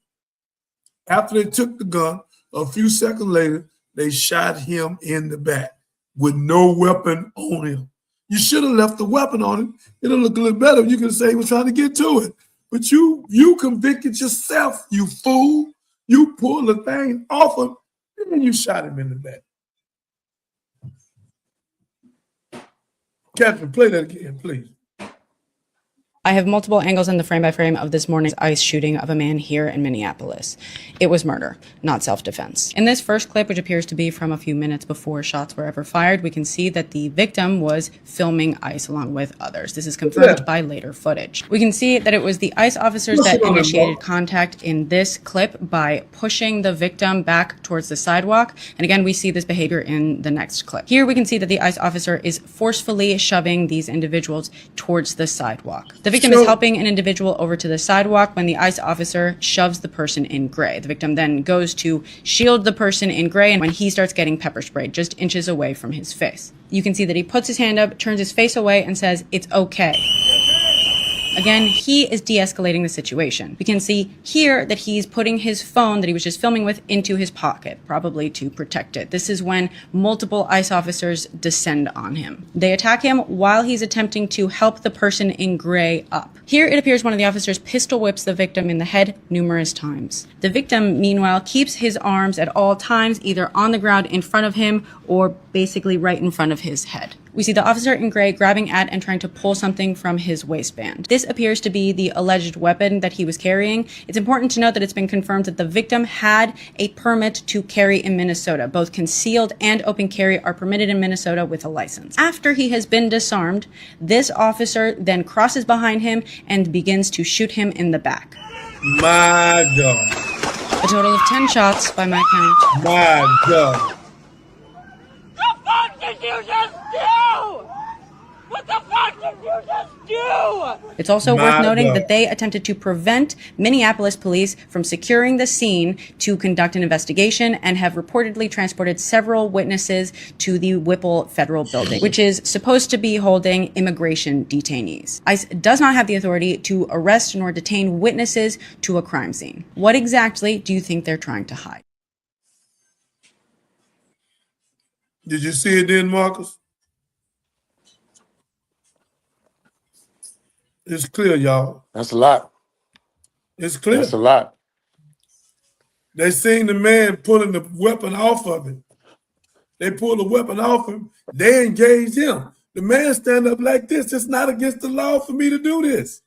After they took the gun, a few seconds later, they shot him in the back with no weapon on him. You should have left the weapon on him. It'll look a little better. You can say he was trying to get to it. But you convicted yourself, you fool. You pulled the thing off him, and then you shot him in the back. Captain, play that again, please. I have multiple angles in the frame-by-frame of this morning's ICE shooting of a man here in Minneapolis. It was murder, not self-defense. In this first clip, which appears to be from a few minutes before shots were ever fired, we can see that the victim was filming ICE along with others. This is confirmed by later footage. We can see that it was the ICE officers that initiated contact in this clip by pushing the victim back towards the sidewalk. And again, we see this behavior in the next clip. Here we can see that the ICE officer is forcefully shoving these individuals towards the sidewalk. The victim is helping an individual over to the sidewalk when the ICE officer shoves the person in gray. The victim then goes to shield the person in gray, and when he starts getting pepper sprayed just inches away from his face. You can see that he puts his hand up, turns his face away, and says, "It's okay." Again, he is de-escalating the situation. We can see here that he's putting his phone that he was just filming with into his pocket, probably to protect it. This is when multiple ICE officers descend on him. They attack him while he's attempting to help the person in gray up. Here it appears one of the officers pistol whips the victim in the head numerous times. The victim, meanwhile, keeps his arms at all times either on the ground in front of him or basically right in front of his head. We see the officer in gray grabbing at and trying to pull something from his waistband. This appears to be the alleged weapon that he was carrying. It's important to note that it's been confirmed that the victim had a permit to carry in Minnesota. Both concealed and open carry are permitted in Minnesota with a license. After he has been disarmed, this officer then crosses behind him and begins to shoot him in the back. My God. A total of 10 shots by my count. My God. The fuck did you just do? What the fuck did you just do? It's also worth noting that they attempted to prevent Minneapolis police from securing the scene to conduct an investigation and have reportedly transported several witnesses to the Whipple Federal Building, which is supposed to be holding immigration detainees. ICE does not have the authority to arrest nor detain witnesses to a crime scene. What exactly do you think they're trying to hide? Did you see it then, Marcus? It's clear, y'all. That's a lot. It's clear. That's a lot. They seen the man pulling the weapon off of him. They pulled the weapon off him. They engaged him. The man stand up like this. It's not against the law for me to do this.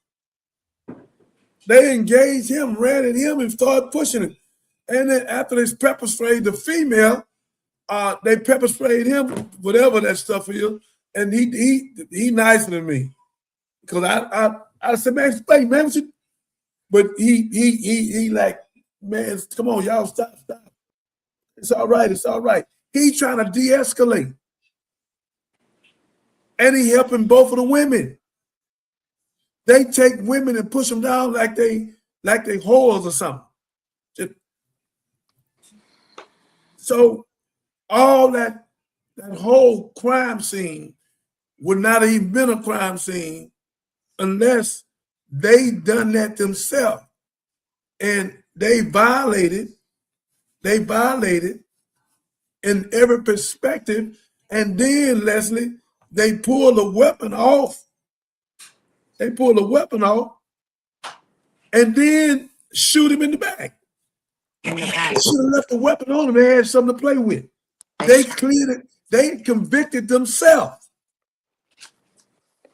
They engaged him, ran at him, and started pushing him. And then after they pepper sprayed the female, they pepper sprayed him, whatever that stuff is, and he nicer than me. Because I said, man, explain, man. But he like, man, come on, y'all, stop. It's all right, it's all right. He trying to de-escalate. And he helping both of the women. They take women and push them down like they whores or something. So all that whole crime scene would not have even been a crime scene unless they done that themselves. And they violated in every perspective. And then, Leslie, they pull the weapon off. And then shoot him in the back. They should have left the weapon on him. They had something to play with. They cleared it. They convicted themselves.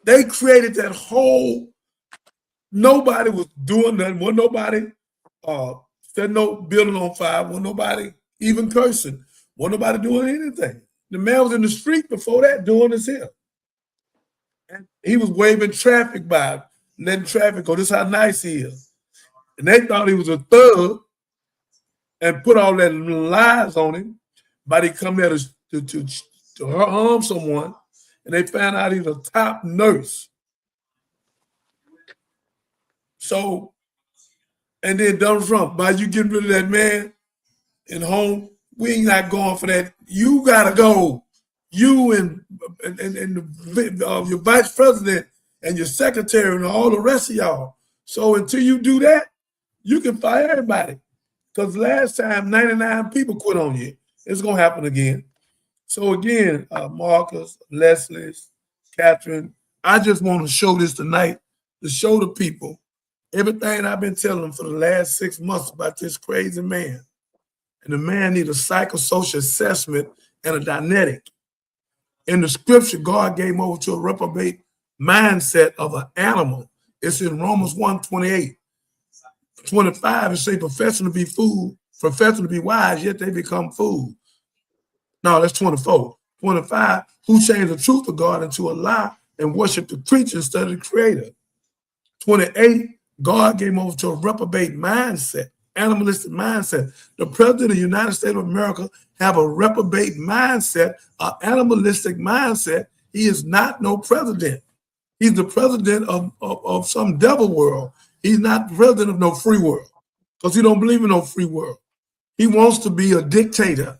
They created that whole, nobody was doing nothing. Wasn't nobody set no building on fire. Wasn't nobody even cursing. Wasn't nobody doing anything. The man was in the street before that doing his hill. And he was waving traffic by, letting traffic go. This is how nice he is. And they thought he was a thug and put all that lies on him. But he come there to harm someone. And they found out he's a top nurse. So, and then Donald Trump, by you getting rid of that man in home, we ain't not going for that. You gotta go. You and your vice president and your secretary and all the rest of y'all. So until you do that, you can fire everybody. Because last time 99 people quit on you. It's gonna happen again. So again, Marcus, Leslie, Catherine, I just want to show this tonight to show the people everything I've been telling them for the last 6 months about this crazy man. And the man needs a psychosocial assessment and a dianetic. In the scripture, God gave him over to a reprobate mindset of an animal. It's in Romans 1:28. 25, it say professing to be fool, professing to be wise, yet they become fools. No, that's 24. 25, who changed the truth of God into a lie and worship the creature instead of the creator. 28, God gave him over to a reprobate mindset, animalistic mindset. The president of the United States of America have a reprobate mindset, an animalistic mindset. He is not no president. He's the president of some devil world. He's not the president of no free world because he don't believe in no free world. He wants to be a dictator.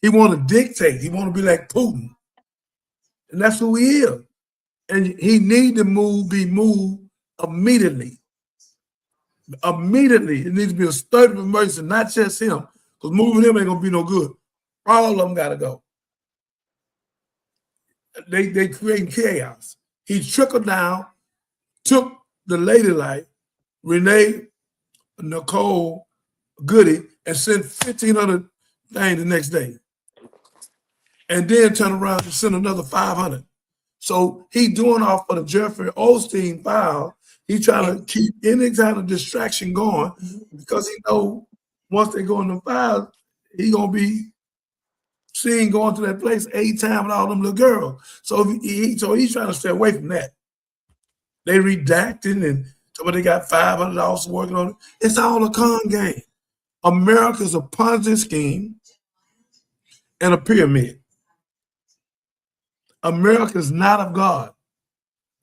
He want to dictate. He want to be like Putin. And that's who he is. And he need to be moved immediately. Immediately. It needs to be a state of emergency, not just him, because moving him ain't going to be no good. All of them got to go. They creating chaos. He trickled down, took the lady like Renee Nicole Goody and sent 1,500 things the next day. And then turn around and send another 500. So he doing off for the Jeffrey Osteen file. He trying to keep any kind of distraction going because he know once they go in the file, he gonna be seen going to that place 8 times with all them little girls. So he's trying to stay away from that. They redacted and somebody got $500 working on it. It's all a con game. America's a Ponzi scheme and a pyramid. America is not of God.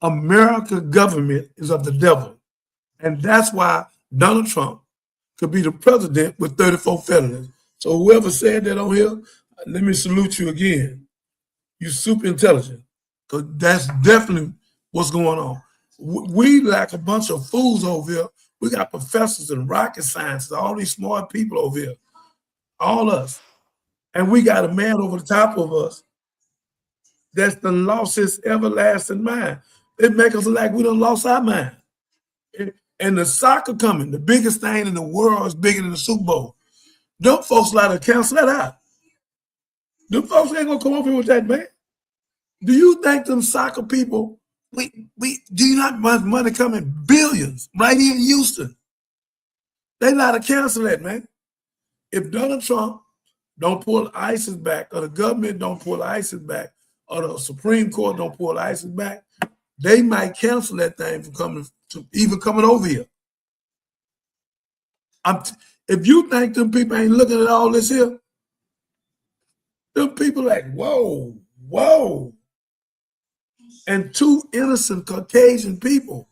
America government is of the devil. And that's why Donald Trump could be the president with 34 felonies. So whoever said that on here, let me salute you again. You're super intelligent because that's definitely what's going on. We like a bunch of fools over here. We got professors in rocket science, all these smart people over here, all us. And we got a man over the top of us that's done lost his everlasting mind. It makes us like we done lost our mind. And the soccer coming, the biggest thing in the world is bigger than the Super Bowl. Them folks like to cancel that out. Them folks ain't gonna come over here with that, man. Do you think them soccer people, do you not much money coming billions right here in Houston? They like to cancel that, man. If Donald Trump don't pull ISIS back, or the government don't pull ISIS back, or the Supreme Court don't pull ISIS back, they might cancel that thing from coming over here. If you think them people ain't looking at all this here, them people like, whoa, whoa. And 2 innocent Caucasian people.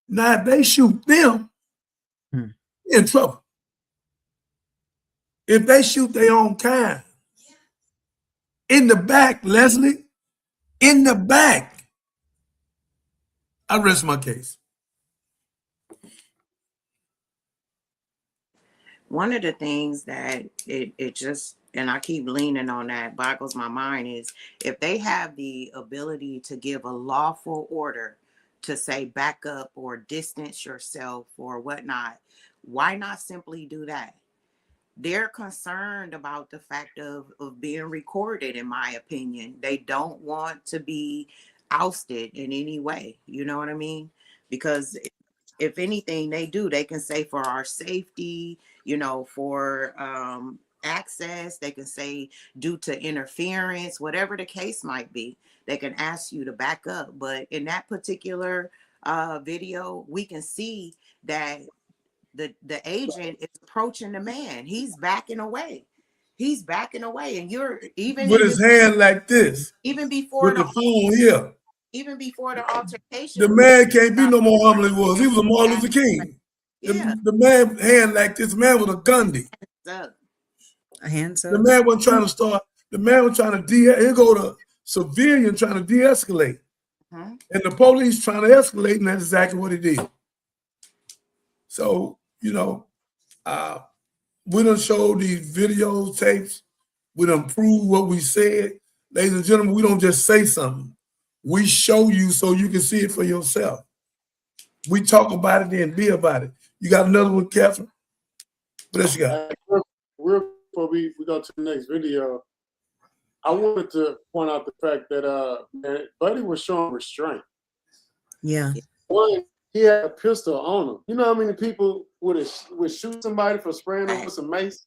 Now, if they shoot them, in trouble. If they shoot their own kind, in the back, Leslie, in the back, I rest my case. One of the things that it just, and I keep leaning on that, boggles my mind, is if they have the ability to give a lawful order to say back up or distance yourself or whatnot, why not simply do that? They're concerned about the fact of being recorded, in my opinion. They don't want to be ousted in any way. You know what I mean? Because if anything they do, they can say for our safety, for access, they can say due to interference, whatever the case might be, they can ask you to back up. But in that particular video, we can see that the agent is approaching the man. He's backing away. And you're even with his hand like this, even before with the phone here. Even before the altercation, the man can't be no more humble than he was. He was a Martin Luther King. Yeah. The man hand like this, man with a gundy. A hands up. The man wasn't trying to start. The man was trying to here go the civilian trying to de-escalate. And the police trying to escalate, and that's exactly what he did. So, we done showed these videos, tapes. We done proved what we said. Ladies and gentlemen, we don't just say something. We show you so you can see it for yourself. We talk about it and be about it. You got another one, Catherine? What else you got? Real before we go to the next video, I wanted to point out the fact that man, Buddy was showing restraint. Yeah. One, he had a pistol on him. You know how many people would shoot somebody for spraying them with some mace?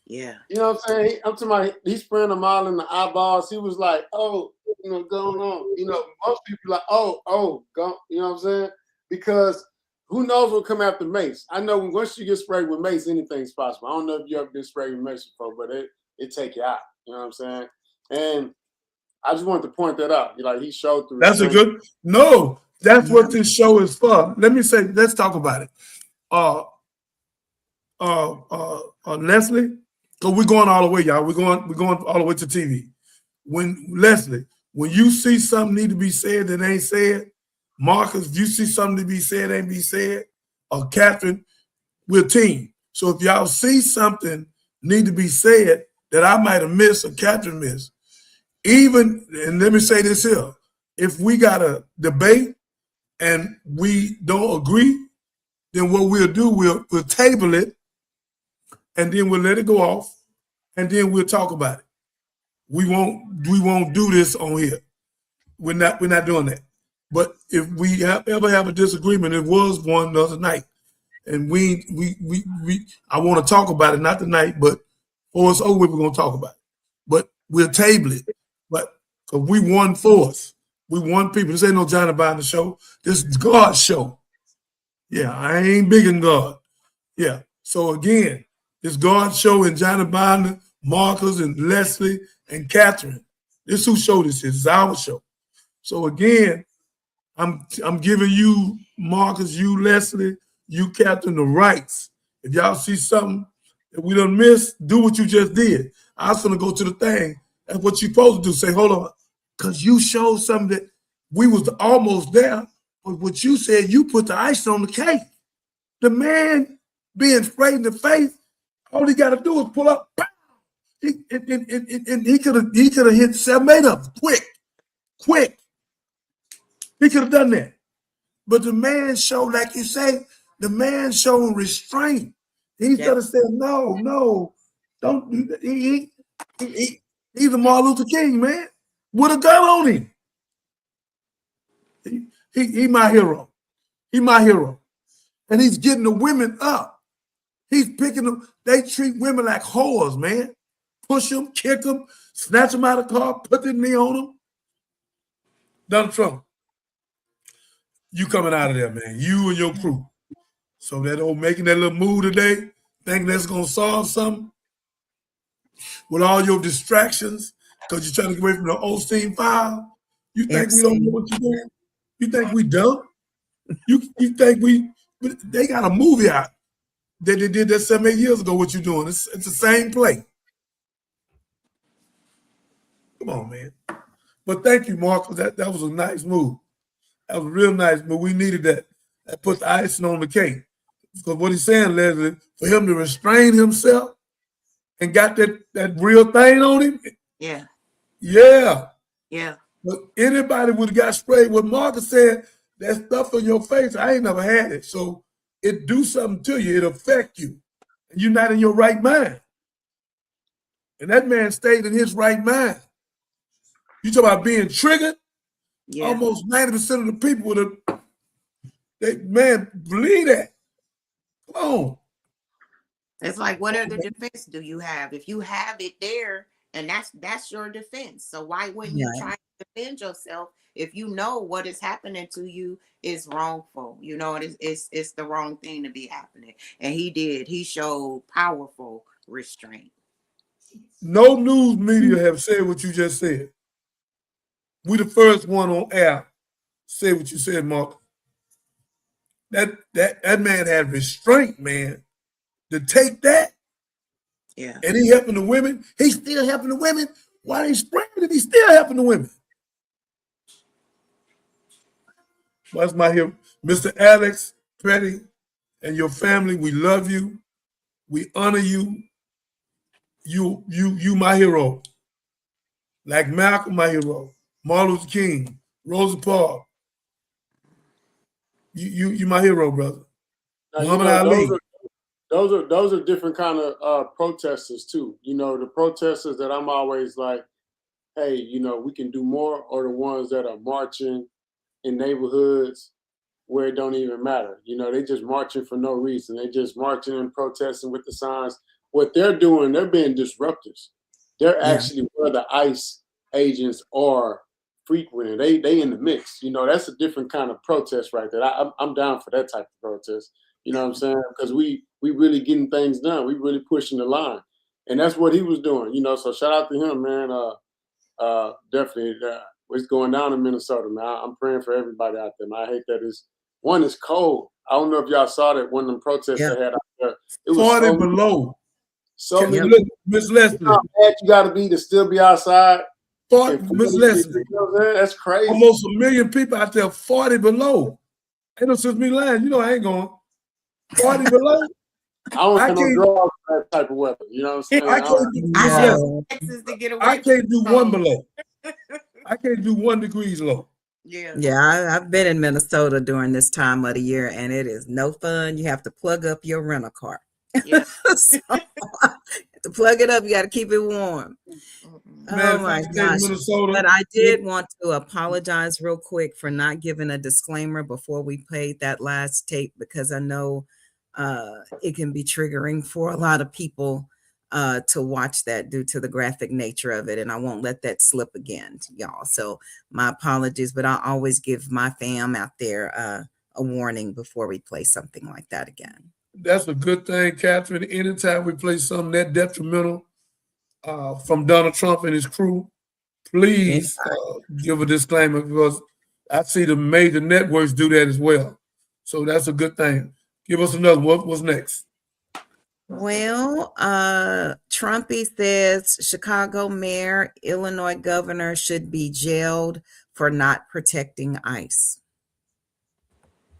Yeah. You know what I'm saying? I'm talking about he's spraying them all in the eyeballs. He was like, oh, you know, going on. You know, most people like, oh, go, you know what I'm saying? Because who knows what come after mace? I know once you get sprayed with mace, anything's possible. I don't know if you ever been sprayed with mace before, but it take you out. You know what I'm saying? And I just wanted to point that out. Like he showed through. That's a good. No, that's what this show is for. Let me say. Let's talk about it. Leslie, because we're going all the way, y'all. We're going all the way to TV. Leslie, when you see something need to be said that ain't said, Marcus, if you see something to be said ain't be said, or Catherine, we're a team. So if y'all see something need to be said that I might have missed or Catherine missed, even, and let me say this here, if we got a debate and we don't agree, then what we'll do, we'll table it, and then we'll let it go off, and then we'll talk about it. We won't do this on here. We're not doing that. But if we ever have a disagreement, it was one the other night, and I want to talk about it, not tonight, but before it's over, we're gonna talk about it. But we'll table it. But because we one force, we one people. This ain't no Johnny Biden show. This is God's show. Yeah, I ain't big in God. Yeah. So again, it's God's show, and Johnny Biden, Marcus, and Leslie, and Catherine. This whose show this is. It's our show. So again, I'm giving you, Marcus, you, Leslie, you, Catherine, the rights. If y'all see something that we done missed, do what you just did. I was gonna go to the thing. That's what you're supposed to do. Say, hold on, because you showed something that we was almost there, but what you said, you put the icing on the cake. The man being sprayed in the face, all he got to do is pull up, and he could have hit 7, 8 of them quick. He could have done that. But the man showed, like you say, the man showed restraint. He could have said, no, don't do that. He's a Martin Luther King, man, with a gun on him. He my hero. He my hero. And he's getting the women up. He's picking them. They treat women like whores, man. Push them, kick them, snatch them out of the car, put their knee on them. Donald Trump, you coming out of there, man. You and your crew. So that old making that little move today, thinking that's going to solve something with all your distractions because you're trying to get away from the Osteen file. You think we don't know what you're doing? You think we dumb? You think they got a movie out that they did that 7, 8 years ago, what you doing. It's the same play. Come on, man. But thank you, Marcus. That was a nice move. That was a real nice move. We needed that. That put the icing on the cake. Because what he's saying, Leslie, for him to restrain himself and got that real thing on him. Yeah. Yeah. Yeah. But anybody would have got sprayed. What Marcus said, that stuff on your face, I ain't never had it. So it do something to you. It affect you. And you're not in your right mind. And that man stayed in his right mind. You talk about being triggered? Yeah. Almost 90% of the people man, believe that. Come on. It's like, what other defense do you have? If you have it there, and that's your defense. So why wouldn't you try to defend yourself if you know what is happening to you is wrongful? You know, it's the wrong thing to be happening. And he did. He showed powerful restraint. No news media have said what you just said. We the first one on air say what you said, Mark. That man had restraint, man, to take that. Yeah. And he helping the women. He's still helping the women. Why he spraying it? He's still helping the women. Well, that's my hero. Mr. Alex Pretti and your family, we love you. We honor you. You my hero. like Malcolm, my hero, Martin Luther King, Rosa Parks. You my hero, brother. Now, Muhammad Ali. Those are different kind of protesters too. You know, the protesters that I'm always like, hey, you know, we can do more, or the ones that are marching in neighborhoods where it don't even matter. You know, they just marching for no reason. They just marching and protesting with the signs. What they're doing, they're being disruptors. They're actually where the ICE agents are frequenting. They in the mix. You know, that's a different kind of protest right there. I'm down for that type of protest. You know what I'm saying? Because we really getting things done. We really pushing the line. And that's what he was doing. You know, so shout out to him, man. Definitely. It's going down in Minnesota, man. I'm praying for everybody out there, man. I hate that it's cold. I don't know if y'all saw that one of them protests they had out there. It was 40 below. So many. Look, Miss Leslie. You know how bad you got to be to still be outside? Miss Leslie. You know what I'm saying? That's crazy. Almost 1 million people out there, 40 below. Ain't no sense me lying. You know I ain't going. 40 below. I don't have no draws for that type of weather. You know what I'm saying? I can't do one below. I can't do 1 degrees low. Yeah, I've been in Minnesota during this time of the year, and it is no fun. You have to plug up your rental car. Yeah. So, to plug it up, you got to keep it warm. Oh my gosh. But I did want to apologize real quick for not giving a disclaimer before we played that last tape, because I know it can be triggering for a lot of people to watch that due to the graphic nature of it. And I won't let that slip again, y'all. So my apologies, but I'll always give my fam out there a warning before we play something like that again. That's a good thing, Catherine. Anytime we play something that detrimental from Donald Trump and his crew, please give a disclaimer, because I see the major networks do that as well. So that's a good thing. Give us another. What's next? Well, Trumpy says Chicago mayor, Illinois governor should be jailed for not protecting ICE.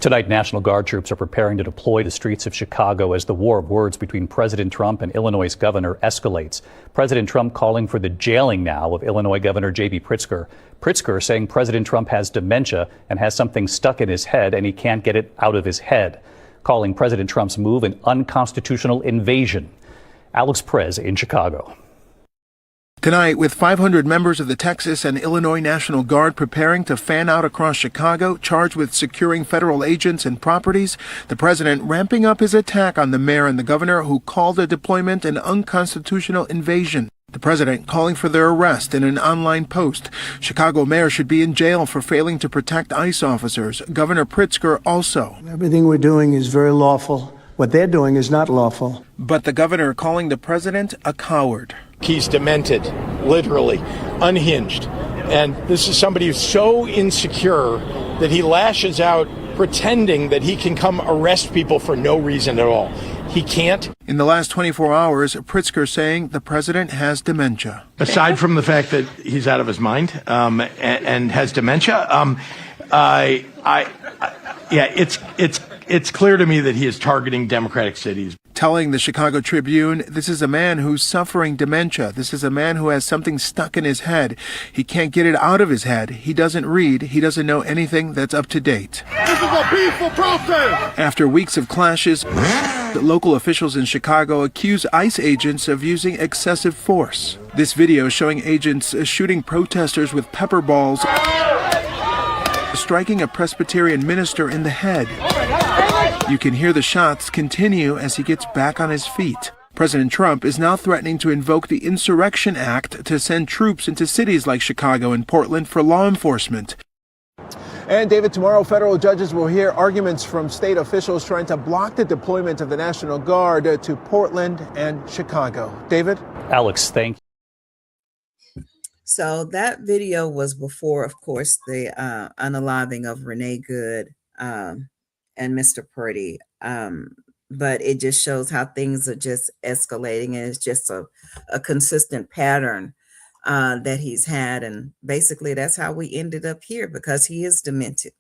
Tonight, National Guard troops are preparing to deploy to streets of Chicago as the war of words between President Trump and Illinois' governor escalates. President Trump calling for the jailing now of Illinois Governor J.B. Pritzker. Pritzker saying President Trump has dementia and has something stuck in his head and he can't get it out of his head, calling President Trump's move an unconstitutional invasion. Alex Pretti in Chicago. Tonight, with 500 members of the Texas and Illinois National Guard preparing to fan out across Chicago, charged with securing federal agents and properties, the president ramping up his attack on the mayor and the governor who called the deployment an unconstitutional invasion. The president calling for their arrest in an online post. Chicago mayor should be in jail for failing to protect ICE officers. Governor Pritzker also. Everything we're doing is very lawful. What they're doing is not lawful. But the governor calling the president a coward. He's demented, literally, unhinged. And this is somebody who's so insecure that he lashes out pretending that he can come arrest people for no reason at all. He can't. In the last 24 hours, Pritzker saying the president has dementia. Aside from the fact that he's out of his mind and has dementia, it's clear to me that he is targeting Democratic cities. Telling the Chicago Tribune, this is a man who's suffering dementia. This is a man who has something stuck in his head. He can't get it out of his head. He doesn't read. He doesn't know anything that's up to date. This is a peaceful protest. After weeks of clashes, the local officials in Chicago accuse ICE agents of using excessive force. This video showing agents shooting protesters with pepper balls, striking a Presbyterian minister in the head. You can hear the shots continue as he gets back on his feet. President Trump is now threatening to invoke the Insurrection Act to send troops into cities like Chicago and Portland for law enforcement. And David, tomorrow federal judges will hear arguments from state officials trying to block the deployment of the National Guard to Portland and Chicago. David? Alex, thank you. So that video was before, of course, the unaliving of Renee Good and Mr. Pretti. But it just shows how things are just escalating, and it's just a consistent pattern that he's had. And basically that's how we ended up here, because he is demented.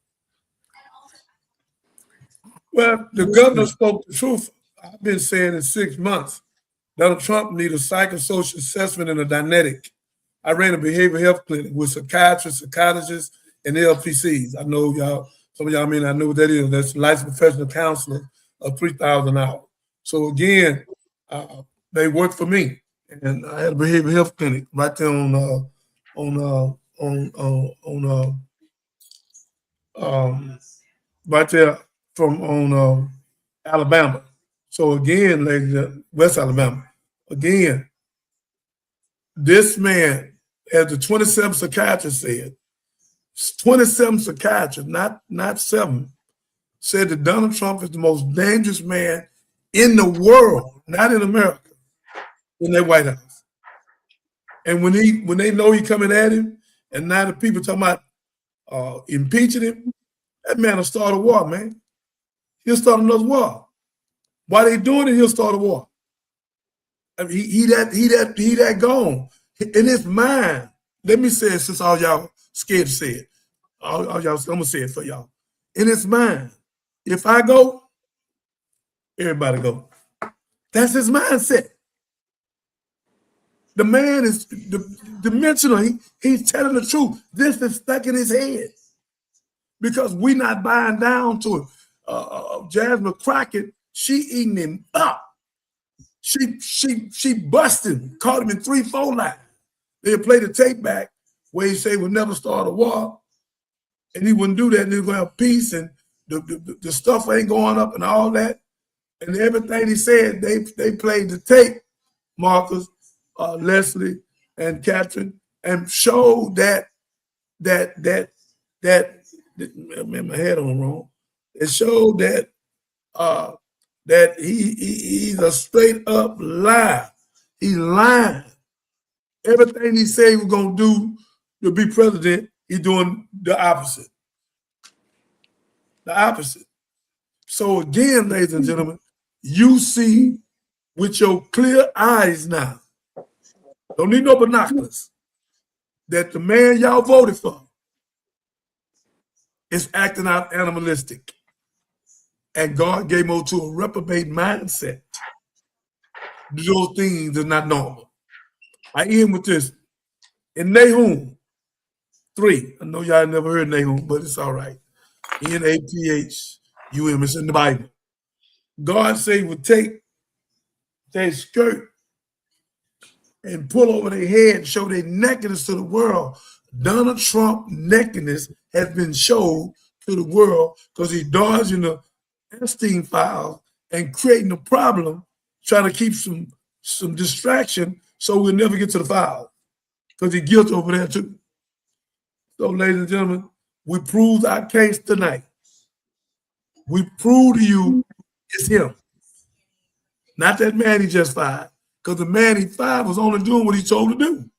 Well, the governor spoke the truth. I've been saying in 6 months, Donald Trump needs a psychosocial assessment and a dianetic I ran a behavioral health clinic with psychiatrists, psychologists, and LPCs. I know y'all, some of y'all may not know what that is. That's licensed professional counselor of $3,000 an hour. So again, they worked for me, and I had a behavioral health clinic right there right there on Alabama. So again, ladies, West Alabama. Again, this man, as the 27 psychiatrists said, 27 psychiatrists, not 7, said that Donald Trump is the most dangerous man in the world, not in America, in that White House. And when they know he coming at him, and now the people talking about impeaching him, that man will start a war, man. He'll start another war. While they doing it, he'll start a war. I mean, he that gone. In his mind, let me say it since all y'all scared to say it. All y'all, I'm gonna say it for y'all. In his mind, if I go, everybody go. That's his mindset. The man is dimensional. He's telling the truth. This is stuck in his head because we not buying down to it. Jasmine Crockett, she eating him up. She busted him, caught him in 3-4 lines. They'll play the tape back where he say we'll never start a war, and he wouldn't do that. And he was going to have peace, and the stuff ain't going up and all that. And everything he said, they played the tape, Marcus, Leslie, and Catherine, and showed that my head on wrong. It showed that that he's a straight up liar. He's lying. Everything he said he was gonna do to be president, he's doing the opposite. The opposite. So again, ladies and gentlemen, you see with your clear eyes now, don't need no binoculars, that the man y'all voted for is acting out animalistic. And God gave him to a reprobate mindset. Those things are not normal. I end with this. In Nahum 3, I know y'all never heard Nahum, but it's all right. Naphum, it's in the Bible. God said he would take their skirt and pull over their head and show their nakedness to the world. Donald Trump nakedness has been showed to the world because he dodging the Epstein files and creating a problem, trying to keep some distraction so we'll never get to the file because he's guilty over there too. So, ladies and gentlemen, we proved our case tonight. We proved to you it's him, not that man he just fired, because the man he fired was only doing what he told to do.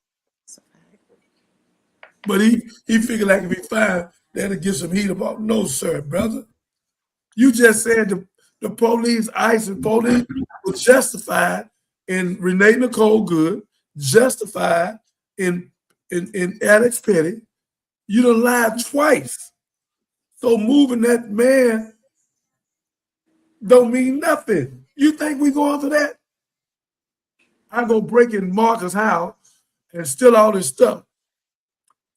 But he figured like if he fired, that'll get some heat about. No, sir, brother. You just said the police, ICE and police was justified in Renee Nicole Good, justified in Alex Pretti. You done lied twice. So moving that man don't mean nothing. You think we going for that? I go break in Marcus' house and steal all his stuff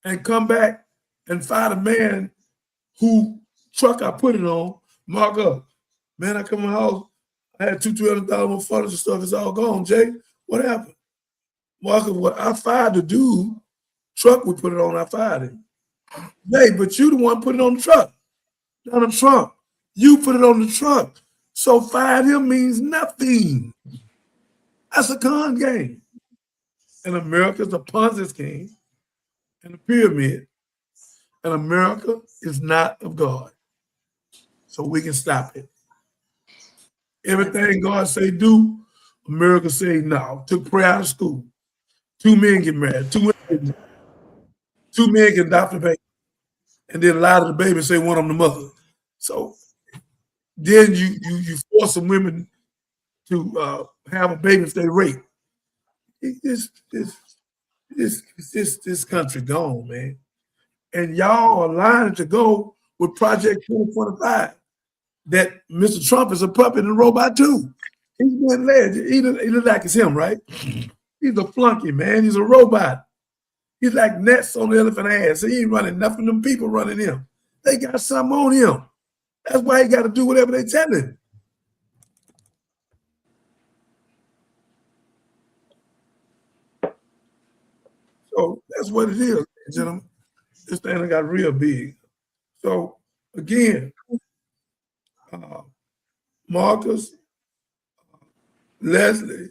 and come back and find a man who truck I put it on, mark up. Man, I come in my house, I had $200,000 more furniture stuff, it's all gone. Jay, what happened? Marcus, what I fired the dude, truck we put it on, I fired him. Hey, but you the one put it on the truck. Donald Trump, you put it on the truck. So fired him means nothing. That's a con game. And America's a Ponzi scheme and a pyramid. And America is not of God. So we can stop it. Everything God say do, America say no. Took prayer out of school. 2 men get married. 2 men can adopt a baby. And then lie to the baby and say one of them the mother. So then you force some women to have a baby if they rape. This country gone, man. And y'all are lying to go with Project 2025 that Mr. Trump is a puppet and a robot too. He's been led. He look like it's him, right? He's a flunky, man. He's a robot. He's like nets on the elephant ass. He ain't running nothing. Them people running him. They got something on him. That's why he got to do whatever they tell him. So that's what it is, gentlemen. This thing got real big. So again, Marcus, Leslie,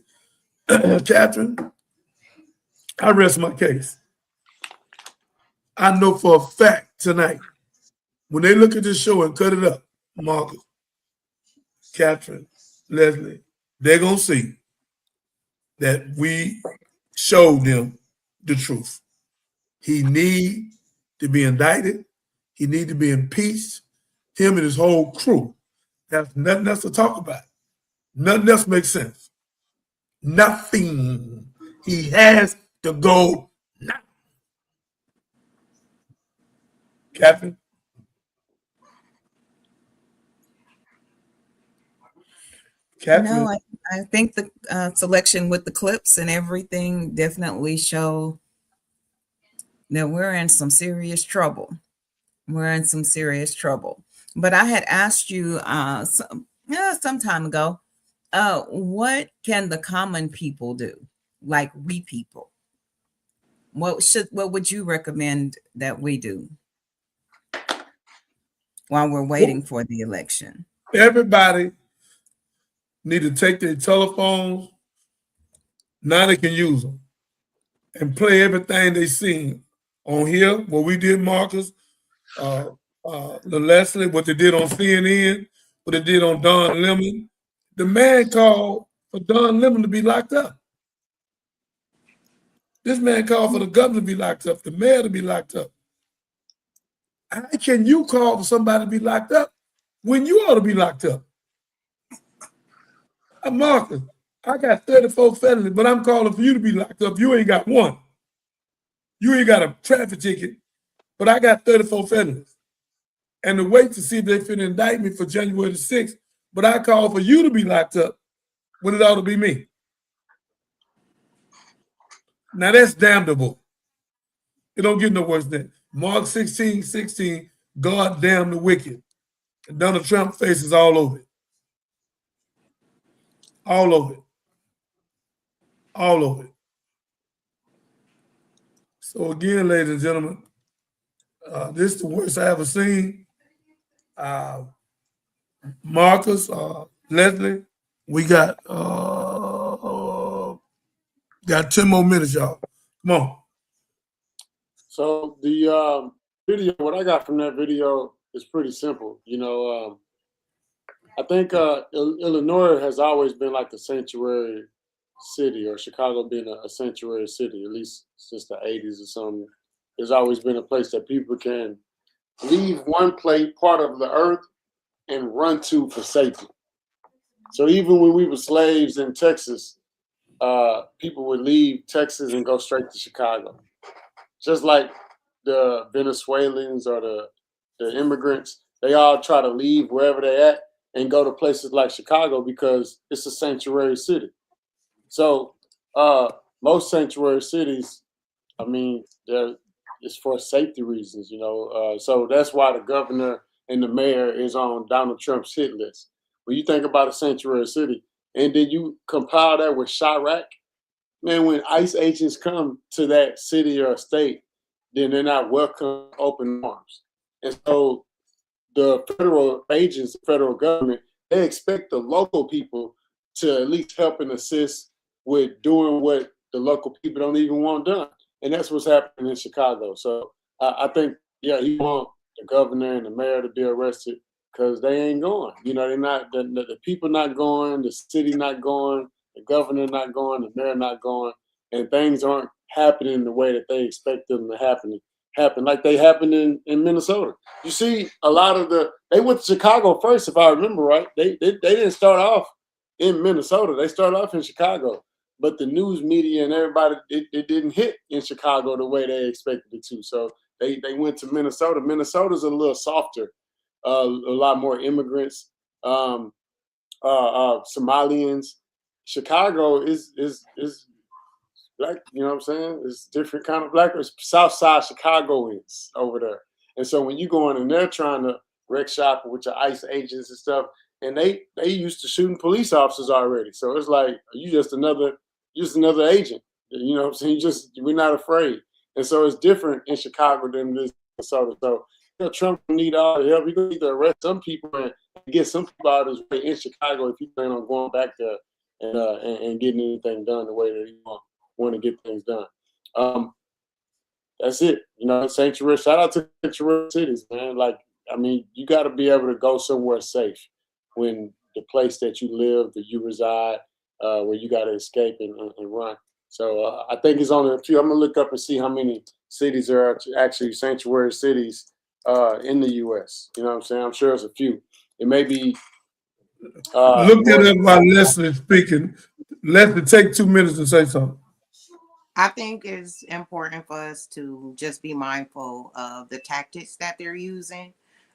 Catherine, I rest my case. I know for a fact tonight, when they look at this show and cut it up, Marcus, Catherine, Leslie, they're going to see that we showed them the truth. He need to be indicted. He need to be impeached. Him and his whole crew. There's nothing else to talk about. Nothing else makes sense. Nothing. He has to go now. Catherine? No, I think the selection with the clips and everything definitely show that we're in some serious trouble. We're in some serious trouble. But I had asked you some time ago, what can the common people do? Like we people. What would you recommend that we do while we're waiting for the election? Everybody need to take their telephones. Now they can use them and play everything they seen on here. What we did, Marcus, the Leslie, what they did on CNN, what they did on Don Lemon. The man called for Don Lemon to be locked up. This man called for the governor to be locked up, the mayor to be locked up. How can you call for somebody to be locked up when you ought to be locked up? Marcus, I got 34 felonies, but I'm calling for you to be locked up. You ain't got one. You ain't got a traffic ticket, but I got 34 felonies. And to wait to see if they finna indict me for January the 6th, but I call for you to be locked up when it ought to be me. Now that's damnable. It don't get no worse than that. Mark 16:16, God damn the wicked. And Donald Trump faces all over it. All over it. All over it. So again, ladies and gentlemen, this is the worst I ever seen. Marcus, Leslie, we got 10 more minutes, y'all. Come on. So the video, what I got from that video is pretty simple. You know, I think Illinois has always been like a sanctuary city, or Chicago being a sanctuary city, at least since the 80s or something. There's always been a place that people can leave one part of the earth and run to for safety. So even when we were slaves in Texas, people would leave Texas and go straight to Chicago. Just like the Venezuelans or the immigrants, they all try to leave wherever they're at and go to places like Chicago because it's a sanctuary city. So most sanctuary cities, I mean, it's for safety reasons, you know. So that's why the governor and the mayor is on Donald Trump's hit list. When you think about a sanctuary city, and then you compile that with Chirac, man, when ICE agents come to that city or state, then they're not welcome open arms. And so the federal agents, the federal government, they expect the local people to at least help and assist with doing what the local people don't even want done. And that's what's happening in Chicago. So I think, yeah, you want the governor and the mayor to be arrested because they ain't going. You know, they're not, the people not going, the city not going, the governor not going, the mayor not going, and things aren't happening the way that they expect them to happen like they happened in Minnesota. You see, a lot of they went to Chicago first, if I remember right. They didn't start off in Minnesota. They started off in Chicago. But the news media and everybody, it didn't hit in Chicago the way they expected it to. So they went to Minnesota. Minnesota's a little softer, a lot more immigrants, Somalians. Chicago is black, you know what I'm saying? It's different kind of black. It's South Side Chicago is over there. And so when you go in and they're trying to wreck shop with your ICE agents and stuff, and they used to shooting police officers already. So it's like you just another agent. You know what I'm saying? We're not afraid. And so it's different in Chicago than it is in Minnesota. So Trump need all the help. He's gonna need to arrest some people and get some people out of his way in Chicago if he plan on going back there and getting anything done the way that he want to get things done. That's it. You know, sanctuary. Shout out to sanctuary cities, man. Like, I mean, you got to be able to go somewhere safe when the place that you live, that you reside, where you got to escape and run. So I think it's only a few. I'm gonna look up and see how many cities there are actually sanctuary cities in the U.S. You know what I'm saying? I'm sure it's a few. It may be. Look that up while Leslie speaking. Leslie, take 2 minutes to say something. I think it's important for us to just be mindful of the tactics that they're using.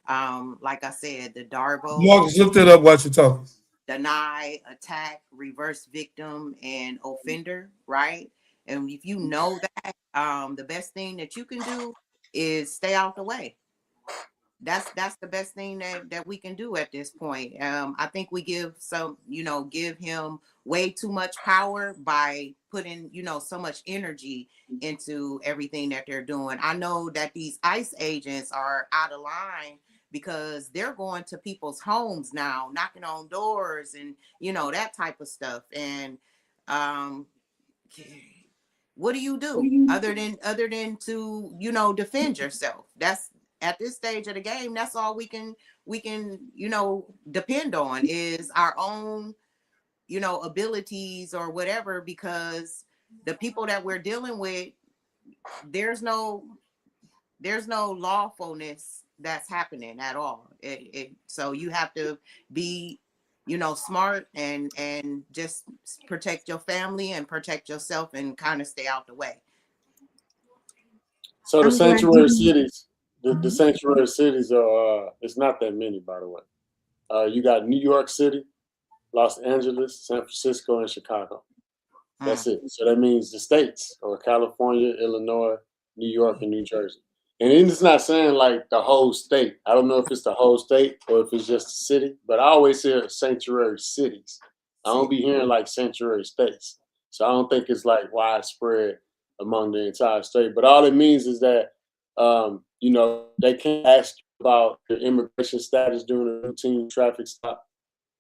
Like I said, the Darvo. Marcus, look that up while you're talking. Deny, attack, reverse victim, and offender, right? And if you know that, the best thing that you can do is stay out the way. That's the best thing that we can do at this point. I think we give him way too much power by putting, so much energy into everything that they're doing. I know that these ICE agents are out of line because they're going to people's homes now, knocking on doors and, that type of stuff. And what do you do other than to, defend yourself? That's at this stage of the game, that's all we can, depend on is our own, abilities or whatever, because the people that we're dealing with, there's no lawfulness that's happening at all. So you have to be, smart and just protect your family and protect yourself and kind of stay out the way. So the sanctuary cities, the sanctuary cities are, it's not that many, by the way. You got New York City, Los Angeles, San Francisco, and Chicago. That's it. So that means the states or California, Illinois, New York, and New Jersey. And it's not saying like the whole state. I don't know if it's the whole state or if it's just a city, but I always hear sanctuary cities. I don't be hearing like sanctuary states. So I don't think it's like widespread among the entire state. But all it means is that, they can't ask you about your immigration status during a routine traffic stop.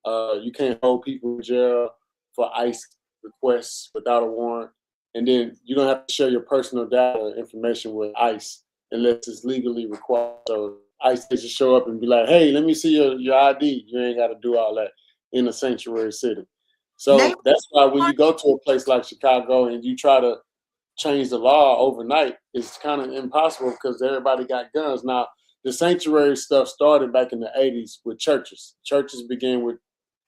You can't hold people in jail for ICE requests without a warrant. And then you don't have to share your personal data information with ICE unless it's legally required. So ICE just show up and be like, hey, let me see your ID. You ain't got to do all that in a sanctuary city. So that's why when you go to a place like Chicago and you try to change the law overnight, it's kind of impossible because everybody got guns. Now, the sanctuary stuff started back in the 80s with churches. Churches began with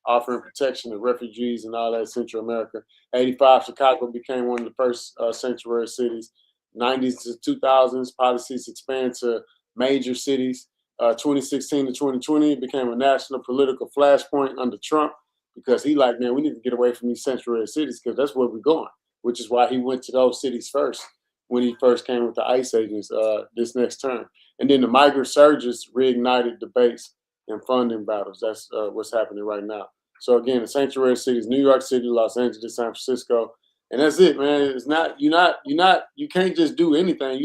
offering protection to refugees and all that in Central America. 85, Chicago became one of the first sanctuary cities. 90s to 2000s, policies expanded to major cities. 2016 to 2020, it became a national political flashpoint under Trump because he like, man, we need to get away from these sanctuary cities because that's where we're going, which is why he went to those cities first when he first came with the ICE agents this next term. And then the migrant surges reignited debates and funding battles. That's what's happening right now. So again, the sanctuary cities, New York City, Los Angeles, San Francisco, and that's it, man. It's not, you can't just do anything.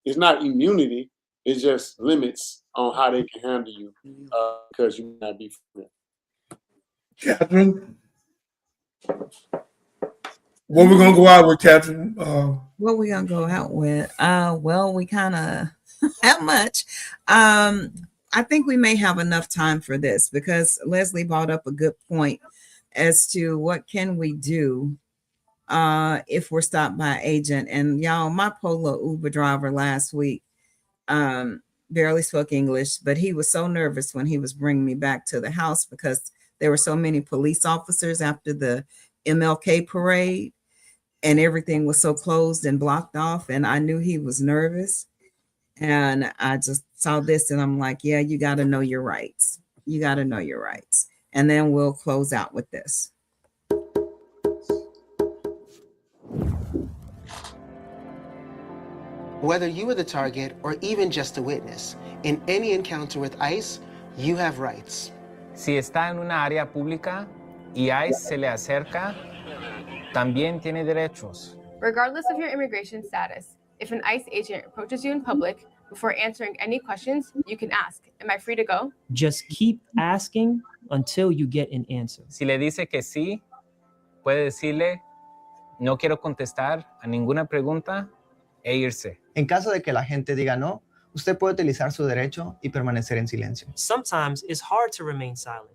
It's not immunity. It's just limits on how they can handle you because you may not be familiar. Catherine, what we're gonna go out with, Catherine? What we gonna go out with? Well, we kind of have much. I think we may have enough time for this because Leslie brought up a good point as to what can we do if we're stopped by an agent. And y'all, my Polo Uber driver last week barely spoke English, but he was so nervous when he was bringing me back to the house because there were so many police officers after the MLK parade and everything was so closed and blocked off. And I knew he was nervous. And I just saw this and I'm like, yeah, you got to know your rights. You got to know your rights. And then we'll close out with this. Whether you were the target or even just a witness, in any encounter with ICE, you have rights. Si está en una área pública y ICE se le acerca, también tiene derechos. Regardless of your immigration status, if an ICE agent approaches you in public, before answering any questions, you can ask, "Am I free to go?" Just keep asking until you get an answer. Si le dice que sí, puede decirle, no quiero contestar a ninguna pregunta e irse. En caso de que la gente diga no, usted puede utilizar su derecho y permanecer en silencio. Sometimes it's hard to remain silent.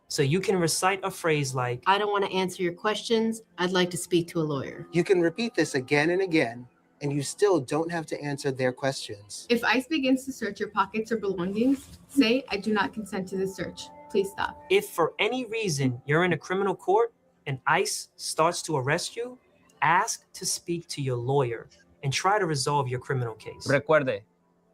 So you can recite a phrase like, I don't want to answer your questions. I'd like to speak to a lawyer. You can repeat this again and again, and you still don't have to answer their questions. If ICE begins to search your pockets or belongings, say, "I do not consent to this search. Please stop." if for any reason you're in a criminal court and ICE starts to arrest you, ask to speak to your lawyer and try to resolve your criminal case. Recuerde,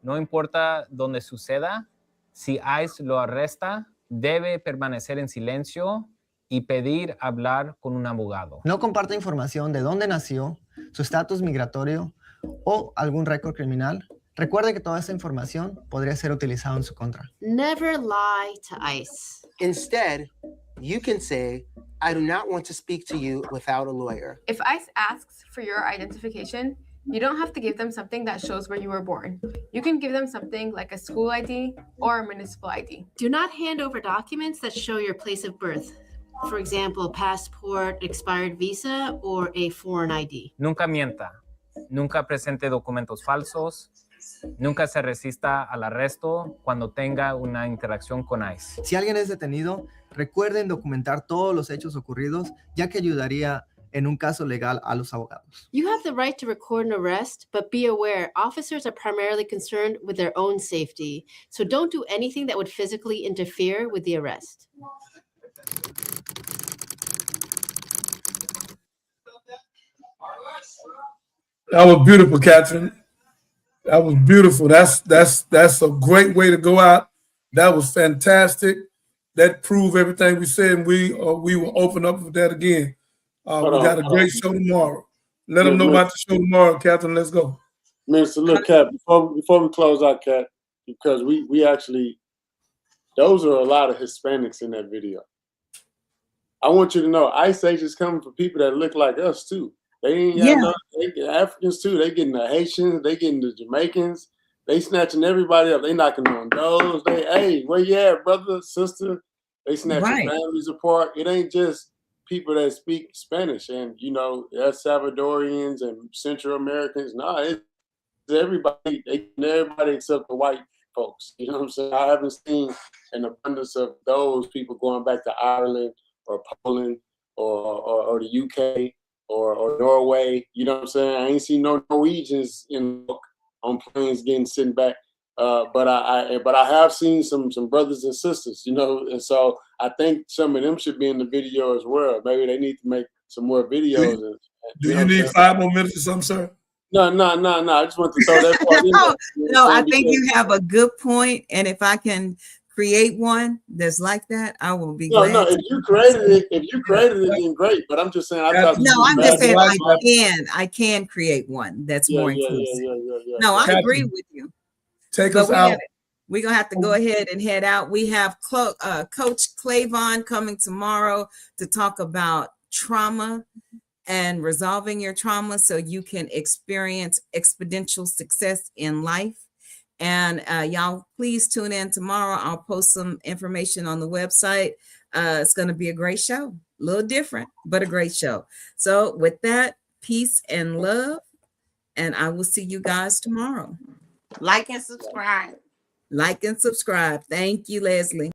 no importa dónde suceda, si ICE lo arresta, debe permanecer en silencio y pedir hablar con un abogado. No comparta información de dónde nació, su estatus migratorio o algún récord criminal. Recuerde que toda esa información podría ser utilizada en su contra. Never lie to ICE. Instead, you can say, I do not want to speak to you without a lawyer. If ICE asks for your identification, you don't have to give them something that shows where you were born. You can give them something like a school ID or a municipal ID. Do not hand over documents that show your place of birth. For example, passport, expired visa, or a foreign ID. Nunca mienta, nunca presente documentos falsos, nunca se resista al arresto cuando tenga una interacción con ICE. Si alguien es detenido, recuerden documentar todos los hechos ocurridos, ya que ayudaría en un caso legal a los abogados. You have the right to record an arrest, but be aware, officers are primarily concerned with their own safety. So don't do anything that would physically interfere with the arrest. That was beautiful, Catherine. That was beautiful. That's a great way to go out. That was fantastic. That proved everything we said, and we will open up for that again. We got a great show tomorrow. Let them know about the show tomorrow, Catherine. Let's go. Minister, look, Kat, before we close out, Kat, because we actually, those are a lot of Hispanics in that video. I want you to know, ICE agents coming for people that look like us too. They ain't got they get Africans too. They getting the Haitians, they getting the Jamaicans. They snatching everybody up. They knocking on doors. They, hey, where you at, brother, sister? They snatching families apart. It ain't just people that speak Spanish and, you know, El Salvadorians and Central Americans. No, it's everybody. Everybody except the white folks. You know what I'm saying? I haven't seen an abundance of those people going back to Ireland or Poland or the UK or Norway. You know what I'm saying? I ain't seen no Norwegians on planes sitting back. But I have seen some brothers and sisters, you know, and so I think some of them should be in the video as well. Maybe they need to make some more videos. Do you need 5 more minutes or something, sir? No. I just want to throw that part in there. No, I think you have a good point, and if I can create one that's like that, I will be glad. No, if you created it, then great. But I'm just saying, I'm just saying I can create one that's more inclusive. No, I agree with you. Take us out. We're going to have to go ahead and head out. We have Coach Clavon coming tomorrow to talk about trauma and resolving your trauma so you can experience exponential success in life. And y'all, please tune in tomorrow. I'll post some information on the website. It's going to be a great show. A little different, but a great show. So with that, peace and love. And I will see you guys tomorrow. Like and subscribe. Like and subscribe. Thank you, Leslie.